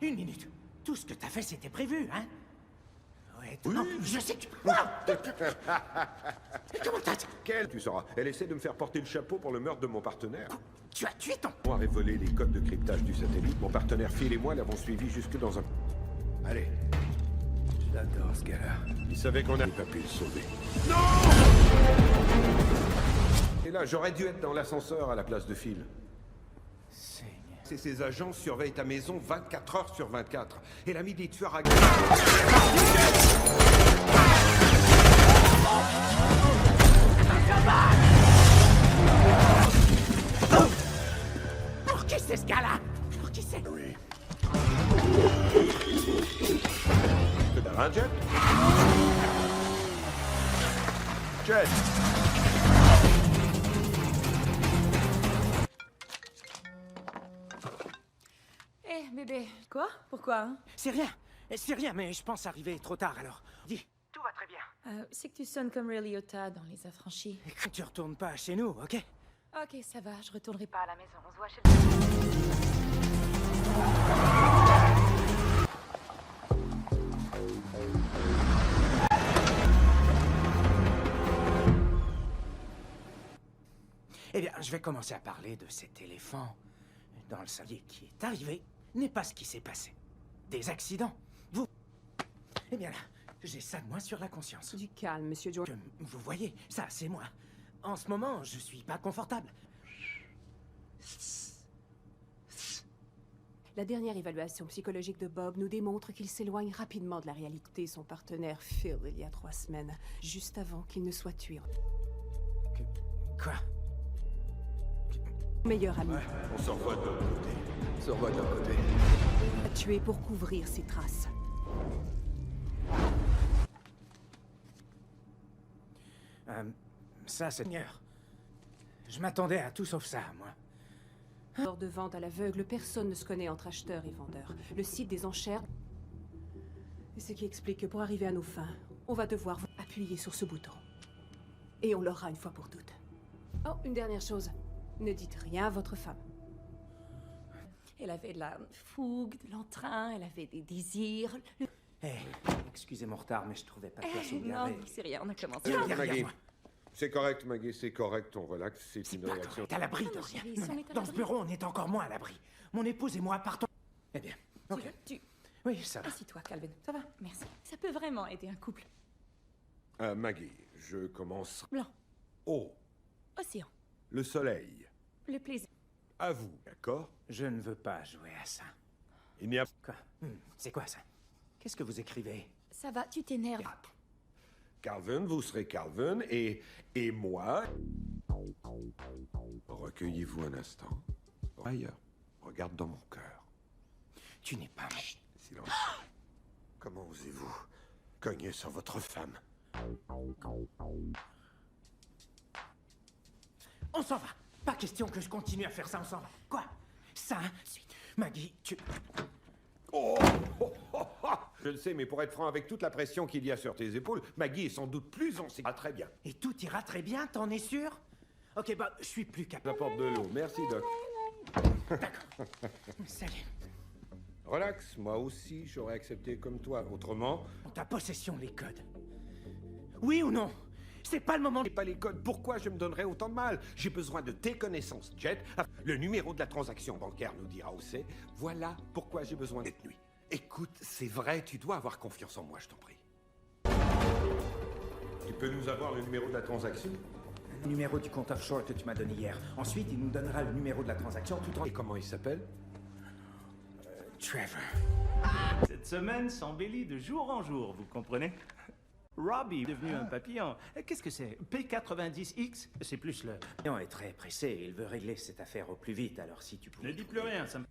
Une minute. Tout ce que t'as fait, c'était prévu, hein? Ouais, non, je sais que... Comment t'as... Quelle tu sauras. Elle essaie de me faire porter le chapeau pour le meurtre de mon partenaire. Tu as tué ton... On a volé les codes de cryptage du satellite. Mon partenaire Phil et moi l'avons suivi jusque dans un... Allez. J'adore ce gars-là. Il savait qu'on n'avait pas pu le sauver. Non! Et là, j'aurais dû être dans l'ascenseur à la place de Phil. Et ses agents surveillent ta maison 24 heures sur 24. Et l'ami des tueurs à gages... Pour qui c'est ce gars-là? Pour qui c'est? Oui. Que t'as un jet? Jet! Eh, bébé. Quoi? Pourquoi? Hein? C'est rien, mais je pense arriver trop tard alors. Dis. Tout va très bien. C'est que tu sonnes comme Ray Liotta dans Les Affranchis. Tu retournes pas chez nous, ok? Ok, ça va, je retournerai Pas à la maison, on se voit chez le... Eh bien, je vais commencer à parler de cet éléphant dans le salon qui est arrivé. N'est pas ce qui s'est passé. Des accidents. Vous... Eh bien là, j'ai ça de moi sur la conscience. Du calme, Monsieur George. Vous voyez, ça, c'est moi. En ce moment, je suis pas confortable. La dernière évaluation psychologique de Bob nous démontre qu'il s'éloigne rapidement de la réalité. Son partenaire Phil, il y a 3 semaines, juste avant qu'il ne soit tué. Quoi? Meilleur ami. Ouais, on s'en revoit de l'autre côté. On s'en revoit de l'autre côté. A tué pour couvrir ses traces. Ça, Seigneur. Je m'attendais à tout sauf ça, moi. Lors de vente à l'aveugle, personne ne se connaît entre acheteurs et vendeurs. Le site des enchères... Et ce qui explique que pour arriver à nos fins, on va devoir appuyer sur ce bouton. Et on l'aura une fois pour toutes. Oh, une dernière chose. Ne dites rien à votre femme. Elle avait de la fougue, de l'entrain, elle avait des désirs. Excusez mon retard, mais je trouvais pas de place où me Non, garer. c'est rien, on a commencé. Maggie, c'est correct, Maggie, c'est correct, on relaxe, c'est une réaction. T'es à l'abri de rien. Dans ce bureau, on est encore moins à l'abri. Mon épouse et moi partons. Eh bien, ok. Oui, ça va. Assis-toi, Calvin. Ça va? Merci. Ça peut vraiment aider un couple. Maggie, je commence. Blanc. Oh, Océan. le soleil. Le plaisir. À vous, d'accord? Je ne veux pas jouer à ça. Il n'y a... Quoi? C'est quoi ça? Qu'est-ce que vous écrivez? Ça va, tu t'énerves. Calvin, vous serez Calvin, et moi... Recueillez-vous un instant. Ailleurs, regarde dans mon cœur. Tu n'es pas... Silence. Comment osez-vous cogner sur votre femme? On s'en va. Pas question que je continue à faire ça, on s'en va. Quoi? Ça? Maggie, tu... Oh, je le sais, mais pour être franc, avec toute la pression qu'il y a sur tes épaules, Maggie est sans doute plus en sécurité. Très bien. Et tout ira très bien, t'en es sûr? Ok, bah, je suis plus capable. J'apporte de l'eau. Merci, Doc. D'accord. Salut. Relax, moi aussi, j'aurais accepté comme toi. Autrement... En ta possession, les codes. Oui ou non? C'est pas le moment... Et pas les codes, pourquoi je me donnerais autant de mal? J'ai besoin de tes connaissances, Jet. Le numéro de la transaction bancaire nous dira où c'est. Voilà pourquoi j'ai besoin d'être nuit. Écoute, c'est vrai, tu dois avoir confiance en moi, je t'en prie. Tu peux nous avoir le numéro de la transaction? Le numéro du compte offshore que tu m'as donné hier. Ensuite, il nous donnera le numéro de la transaction tout en... Et comment il s'appelle? Trevor. Cette semaine s'embellit de jour en jour, vous comprenez? Robbie est devenu un papillon. Qu'est-ce que c'est? P90X? C'est plus le... On est très pressé, il veut régler cette affaire au plus vite, alors si tu pouvais... Ne dis plus rien, ça me...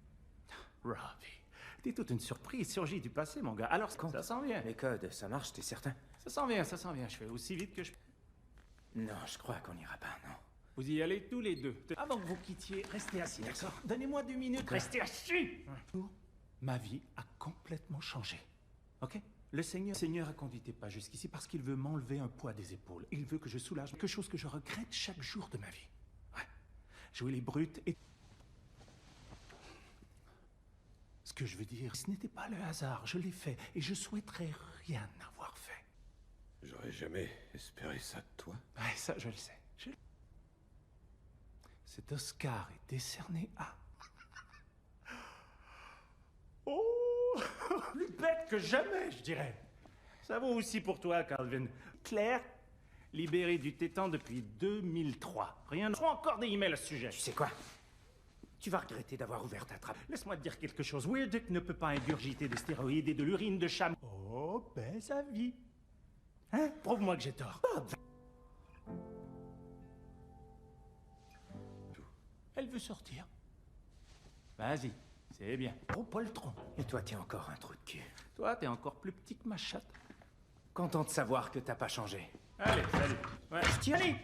Robbie, t'es toute une surprise, surgit du passé, mon gars. Alors, ça s'en vient. Les codes, ça marche, t'es certain? Ça s'en vient, ça s'en vient. Je fais aussi vite que je... Non, je crois qu'on n'ira pas, non. Vous y allez tous les deux. Avant que vous quittiez, restez assis, d'accord? Donnez-moi 2 minutes. Restez assis! Ma vie a complètement changé. Ok? Le Seigneur a conduit tes pas jusqu'ici parce qu'il veut m'enlever un poids des épaules. Il veut que je soulage quelque chose que je regrette chaque jour de ma vie. Ouais. Jouer les brutes et... Ce que je veux dire, ce n'était pas le hasard. Je l'ai fait et je souhaiterais rien avoir fait. J'aurais jamais espéré ça de toi. Ouais, ça, je le sais. Cet Oscar est décerné à... Oh, plus bête que jamais, je dirais. Ça vaut aussi pour toi, Calvin. Claire, libérée du tétan depuis 2003. Rien ne... Je encore des emails à ce sujet. Tu sais quoi? Tu vas regretter d'avoir ouvert ta trappe. Laisse-moi te dire quelque chose. Weirdick ne peut pas ingurgiter de stéroïdes et de l'urine de chameau. Oh, ben sa vie. Hein? Prouve-moi que j'ai tort. Elle veut sortir. Vas-y, c'est bien. Oh, pas le tronc. Et toi, t'es encore un trou de cul. Toi, t'es encore plus petit que ma chatte. Content de savoir que t'as pas changé. Allez, salut. Ouais. Jenny!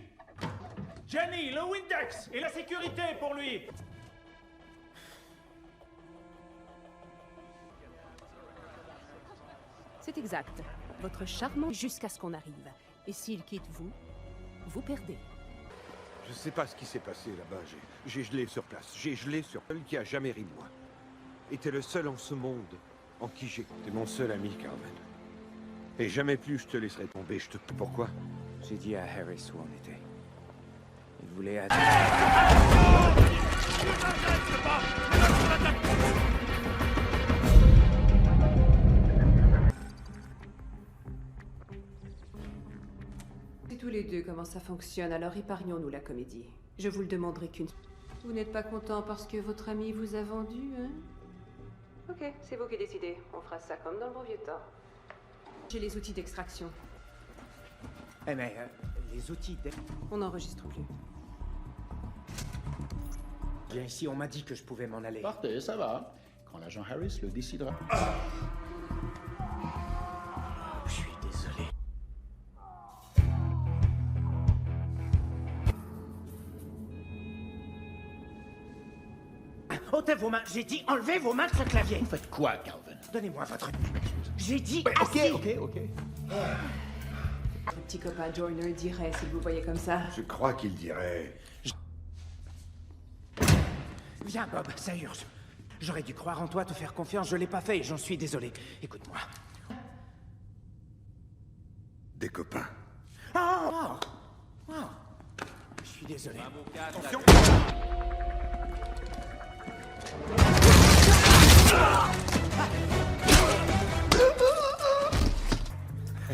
Jenny, le Windex et la sécurité pour lui! C'est exact. Votre charmant jusqu'à ce qu'on arrive. Et s'il quitte vous, vous perdez. Je sais pas ce qui s'est passé là-bas. J'ai gelé sur place. J'ai gelé sur elle qui a jamais ri de moi. Et t'es le seul en ce monde en qui j'ai... T'es mon seul ami, Carmen. Et jamais plus je te laisserai tomber. Je te... Pourquoi? J'ai dit à Harris où on était. Il voulait... C'est tous les deux comment ça fonctionne, alors épargnons-nous la comédie. Je vous le demanderai qu'une... Vous n'êtes pas content parce que votre ami vous a vendu, hein? Ok, c'est vous qui décidez. On fera ça comme dans le bon vieux temps. J'ai les outils d'extraction. Eh mais, les outils... On n'enregistre plus. Bien ici, on m'a dit que je pouvais m'en aller. Partez, ça va. Quand l'agent Harris le décidera. Je suis désolé. ôtez vos mains. J'ai dit enlevez vos mains de ce clavier. Vous faites quoi, Calvin? Donnez-moi votre... J'ai dit Ok, assis. ok. Votre petit copain Joyner dirait s'il vous voyait comme ça. Je crois qu'il dirait... Viens, Bob, ça urge. J'aurais dû croire en toi, te faire confiance, je l'ai pas fait et j'en suis désolé. Écoute-moi. Des copains. Oh. Je suis désolé. Attention.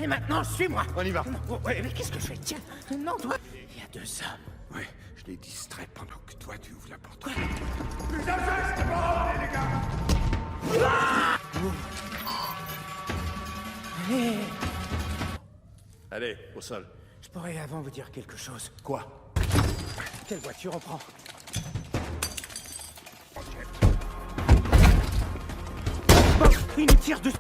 Et maintenant, suis-moi. On y va. Ouais, mais qu'est-ce que je fais? Tiens, non, toi. Il y a 2 hommes. Ouais, je les distrais pendant que toi tu ouvres la porte. Allez, au sol. Je pourrais avant vous dire quelque chose. Quoi? Quelle voiture on prend? Bob, il nous tire dessus.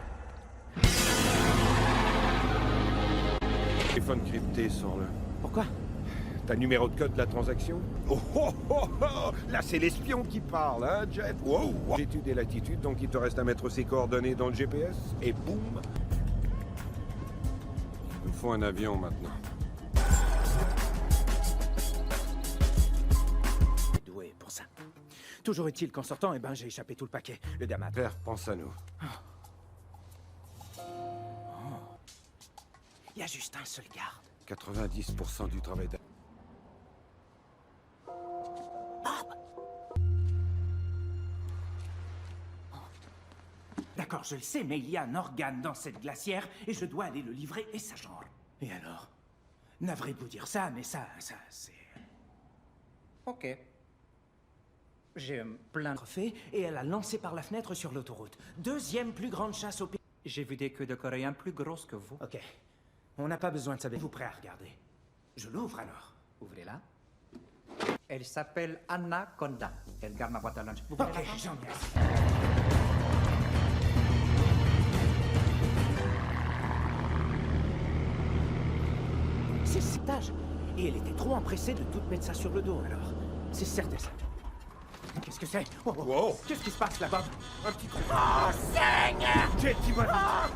Téléphone crypté, sors-le. Pourquoi? T'as le numéro de code de la transaction? Oh. Là, c'est l'espion qui parle, hein, Jet? Wow. L'étude et l'attitude, donc il te reste à mettre ses coordonnées dans le GPS, et boum. Il nous faut un avion maintenant. Doué pour ça. Toujours est-il qu'en sortant, j'ai échappé tout le paquet. Le damat. Père, pense à nous. Il y a juste un seul garde. 90% du travail d'... D'accord, je le sais, mais il y a un organe dans cette glacière et je dois aller le livrer et ça genre. Et alors? Navré de vous dire ça, mais ça, c'est... Ok. J'ai plein de... Fait, et elle a lancé par la fenêtre sur l'autoroute. 2e plus grande chasse au pays. J'ai vu des queues de Coréens plus grosses que vous. Ok. On n'a pas besoin de savoir. Vous prêt à regarder? Je l'ouvre alors. Ouvrez-la. Elle s'appelle Anaconda. Elle garde ma boîte à lunch. Vous Ok, voulez la j'en ai assez. C'est 6 étages. Et elle était trop empressée de tout mettre ça sur le dos, alors. C'est certain, ça. Qu'est-ce que c'est? Wow. Qu'est-ce qui se passe là-bas? Un petit coup. Oh, Seigneur! Jet, dis-moi,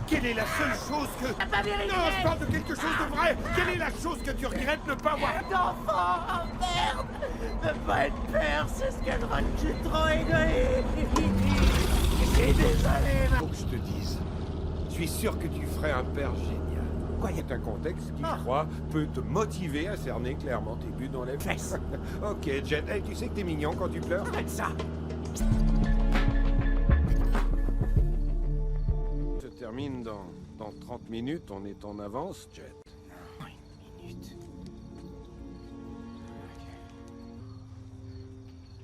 quelle est la seule chose que... pas vérifié. Non, je parle de quelque chose de vrai. Quelle est la chose que tu regrettes ne pas avoir... D'enfant! Oh, merde! Ne pas être père, c'est ce qu'elle rend. Je suis trop égoïste! Je suis désolé, Faut que je te dise, je suis sûr que tu ferais un père génial. Quoi, y a... C'est un contexte qui, je crois, peut te motiver à cerner clairement tes buts dans les fesses. Ok, Jet, hey, tu sais que t'es mignon quand tu pleures? Arrête ça! Se termine dans 30 minutes, on est en avance, Jet. Non, 1 minute.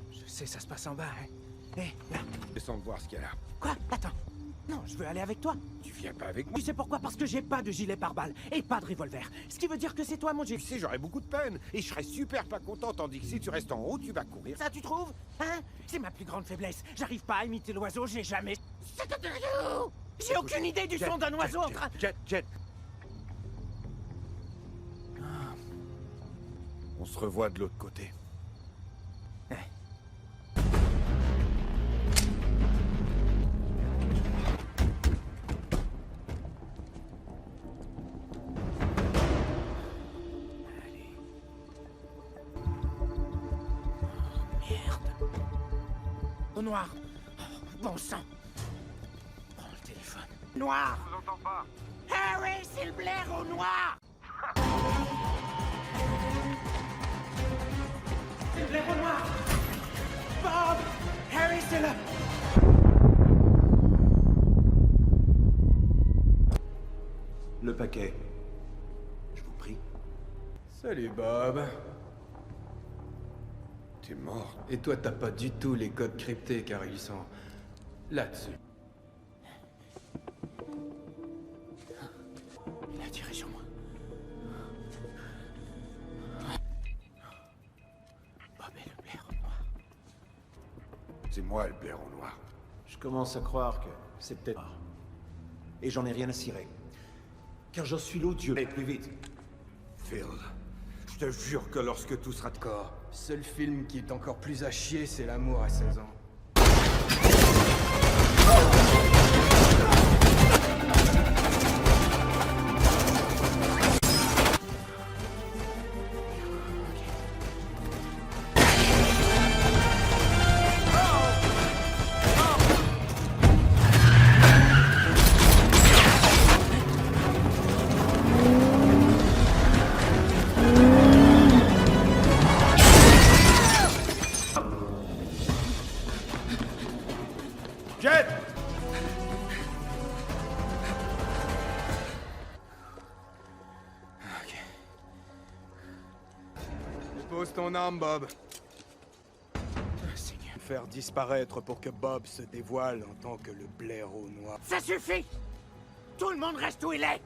Je sais, ça se passe en bas, hein. Hé, là. Descends de voir ce qu'il y a là. Quoi? Attends. Non, je veux aller avec toi. Tu viens pas avec moi? Tu sais pourquoi? Parce que j'ai pas de gilet pare-balles et pas de revolver. Ce qui veut dire que c'est toi mon Tu gilet. sais, j'aurais beaucoup de peine et je serais super pas content, tandis que si tu restes en haut, tu vas courir. Ça, tu trouves? Hein? C'est ma plus grande faiblesse. J'arrive pas à imiter l'oiseau, j'ai jamais... J'ai aucune idée du son d'un oiseau en train... Jet. On se revoit de l'autre côté. Au noir. Oh, bon sang. Prends le téléphone. Noir. Je vous entends pas. Harry, c'est le Blair au noir. C'est le Blair au noir. Bob. Harry, c'est le... Le paquet. Je vous prie. Salut Bob. T'es mort. Et toi, t'as pas du tout les codes cryptés car ils sont là-dessus. Il a tiré sur moi. Bob et le Blair au noir. C'est moi le Blair au noir. Je commence à croire que c'est peut-être... Et j'en ai rien à cirer. Car je suis l'odieux. Allez, plus vite. Phil, je te jure que lorsque tout sera de corps... Seul film qui est encore plus à chier, c'est l'amour à 16 ans. Jet! Dépose ton arme, Bob. Faire disparaître pour que Bob se dévoile en tant que le blaireau noir. Ça suffit! Tout le monde reste où il est!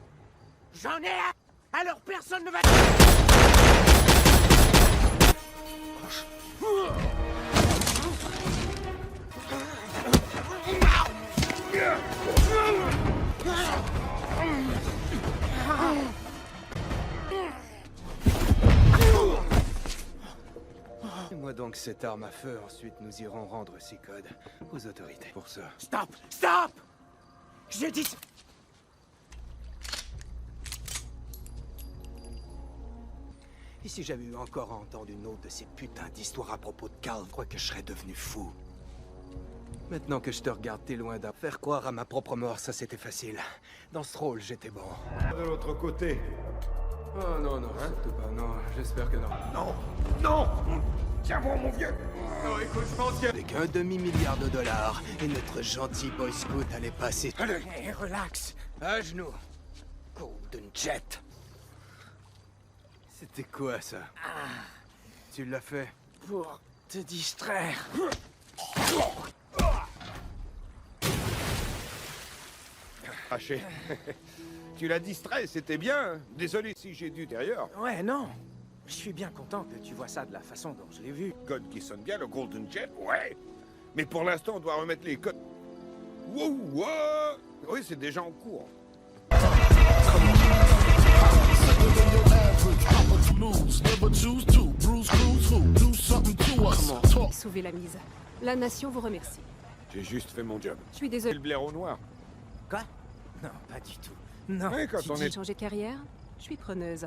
J'en ai un! Alors personne ne va... Moi donc cette arme à feu, ensuite nous irons rendre ces codes aux autorités. Pour ça. Stop! Stop! J'ai dit... Et si j'avais eu encore entendu une autre de ces putains d'histoires à propos de Carl, je crois que je serais devenu fou. Maintenant que je te regarde, t'es loin d'à faire croire à ma propre mort, ça c'était facile. Dans ce rôle, j'étais bon. De l'autre côté. Oh non, non, surtout pas, non, j'espère que non. Non! Non! Tiens bon, mon vieux! Non, écoute, je pense qu'il y avait qu'un demi-milliard de dollars, et notre gentil Boy Scout allait passer... Allez, relax. À genoux. Golden Jet. C'était quoi, ça? Tu l'as fait? Pour te distraire. Haché. Tu l'as distrait, c'était bien. Désolé si j'ai dû derrière. Ouais, non. Je suis bien content que tu vois ça de la façon dont je l'ai vu. Code qui sonne bien, le Golden Jet, ouais. Mais pour l'instant, on doit remettre les codes. Wow, wow. Oui, c'est déjà en cours. Sauvez la mise. La nation vous remercie. J'ai juste fait mon job. Je suis C'est désolée. le blaireau noir. Quoi? Non, pas du tout. Non. Ouais, quand Tu on dis- est... Changer de carrière? Je suis preneuse.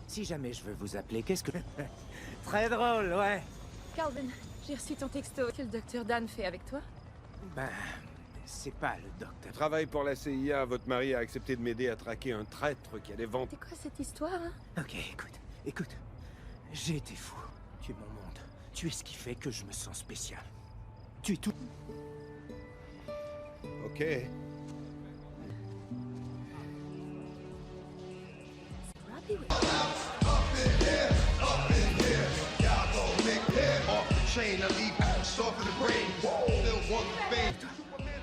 Si jamais je veux vous appeler, qu'est-ce que... Très drôle, ouais. Calvin, j'ai reçu ton texto. Que le docteur Dan fait avec toi? Ben, c'est pas le docteur. Je travaille pour la CIA. Votre mari a accepté de m'aider à traquer un traître qui allait vendre... C'est quoi cette histoire, hein? Ok, écoute. J'ai été fou. Tu es mon monde. Tu es ce qui fait que je me sens spécial. Tu es tout... Ok.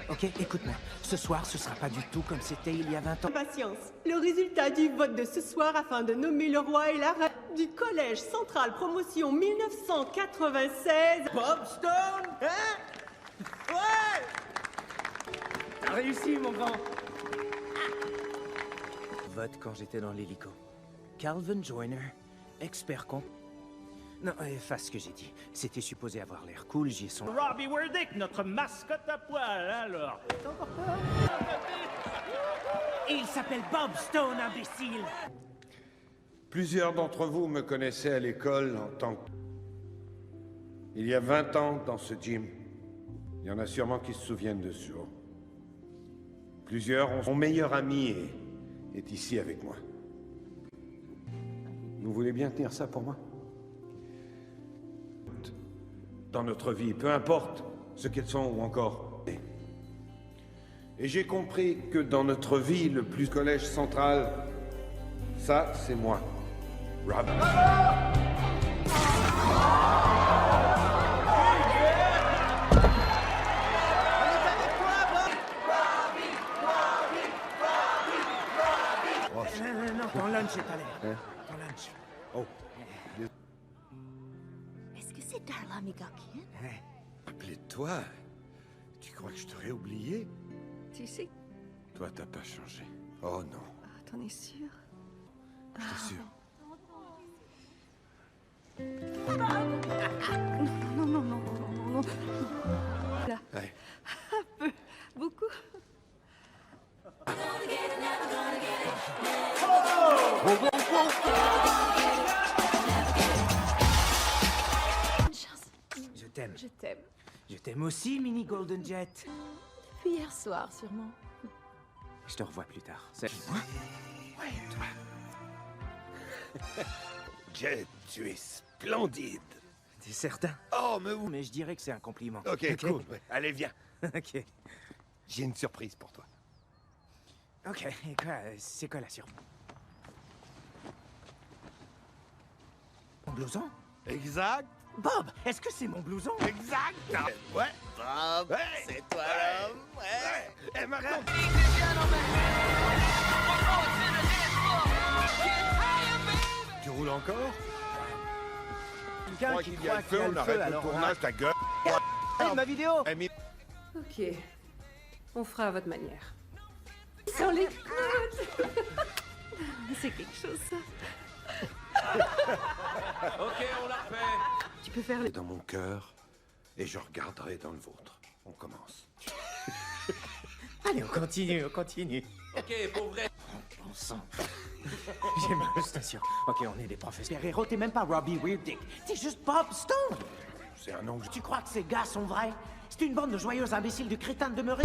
Ok, écoute-moi. Ce soir, ce sera pas du tout comme c'était il y a 20 ans. Patience. Le résultat du vote de ce soir afin de nommer le roi et la reine du Collège Central Promotion 1996. Bob Stone, hein? Ouais! T'as réussi, mon grand. Vote quand j'étais dans l'hélico. Calvin Joyner, expert con. Non, efface ce que j'ai dit. C'était supposé avoir l'air cool, j'y ai son... Robbie Werdick, notre mascotte à poil, alors. T'as encore peur? Il s'appelle Bob Stone, imbécile! Plusieurs d'entre vous me connaissaient à l'école en tant que... Il y a 20 ans, dans ce gym. Il y en a sûrement qui se souviennent de ce jour. Plusieurs ont... Mon meilleur ami est ici avec moi. Vous voulez bien tenir ça pour moi? Dans notre vie, peu importe ce qu'elles sont ou encore. Et j'ai compris que dans notre vie, le plus collège central, ça, c'est moi. Rob. Non, ton lunch est à l'air. Hein? Ton lunch. Oh. Est-ce que c'est Darla Migokian? Appelez-toi. Tu crois que je t'aurais oublié? Tu sais. Toi, t'as pas changé. Oh non. Ah, t'en es sûr? J'étais sûr. Non. Là. Ouais. Un peu. t'aime. Je t'aime. Je t'aime aussi, Mini Golden Jet. Depuis hier soir, sûrement. Je te revois plus tard. Salut. Ouais, toi. Jet, tu es splendide. T'es certain? Oh, mais où? Mais je dirais que c'est un compliment. Ok, cool. Ouais. Allez, viens. Ok. J'ai une surprise pour toi. Ok, et quoi, c'est quoi la surprise? Mon blouson? Exact. Bob, est-ce que c'est mon blouson? Exact. Ouais. Bob, Ouais. c'est toi l'homme. Ouais. Et maintenant... Tu roules encore? Quelqu'un qui croit qu'il y a le feu, alors... tournage, ta gueule. Hey, ma vidéo! Ok. On fera à votre manière. Sans les coudes. C'est quelque chose, ça. Ok, on l'a refait. Tu peux faire les... Dans mon cœur, et je regarderai dans le vôtre. On commence. Allez, on continue, on continue. Ok, pour vrai. Bon sang. J'ai mal, je t'assure. Ok, on est des professeurs. Héros, t'es même pas Robbie Weirdick. T'es juste Bob Stone. C'est un nom que Tu crois que ces gars sont vrais? C'est une bande de joyeux imbéciles du crétin demeuré.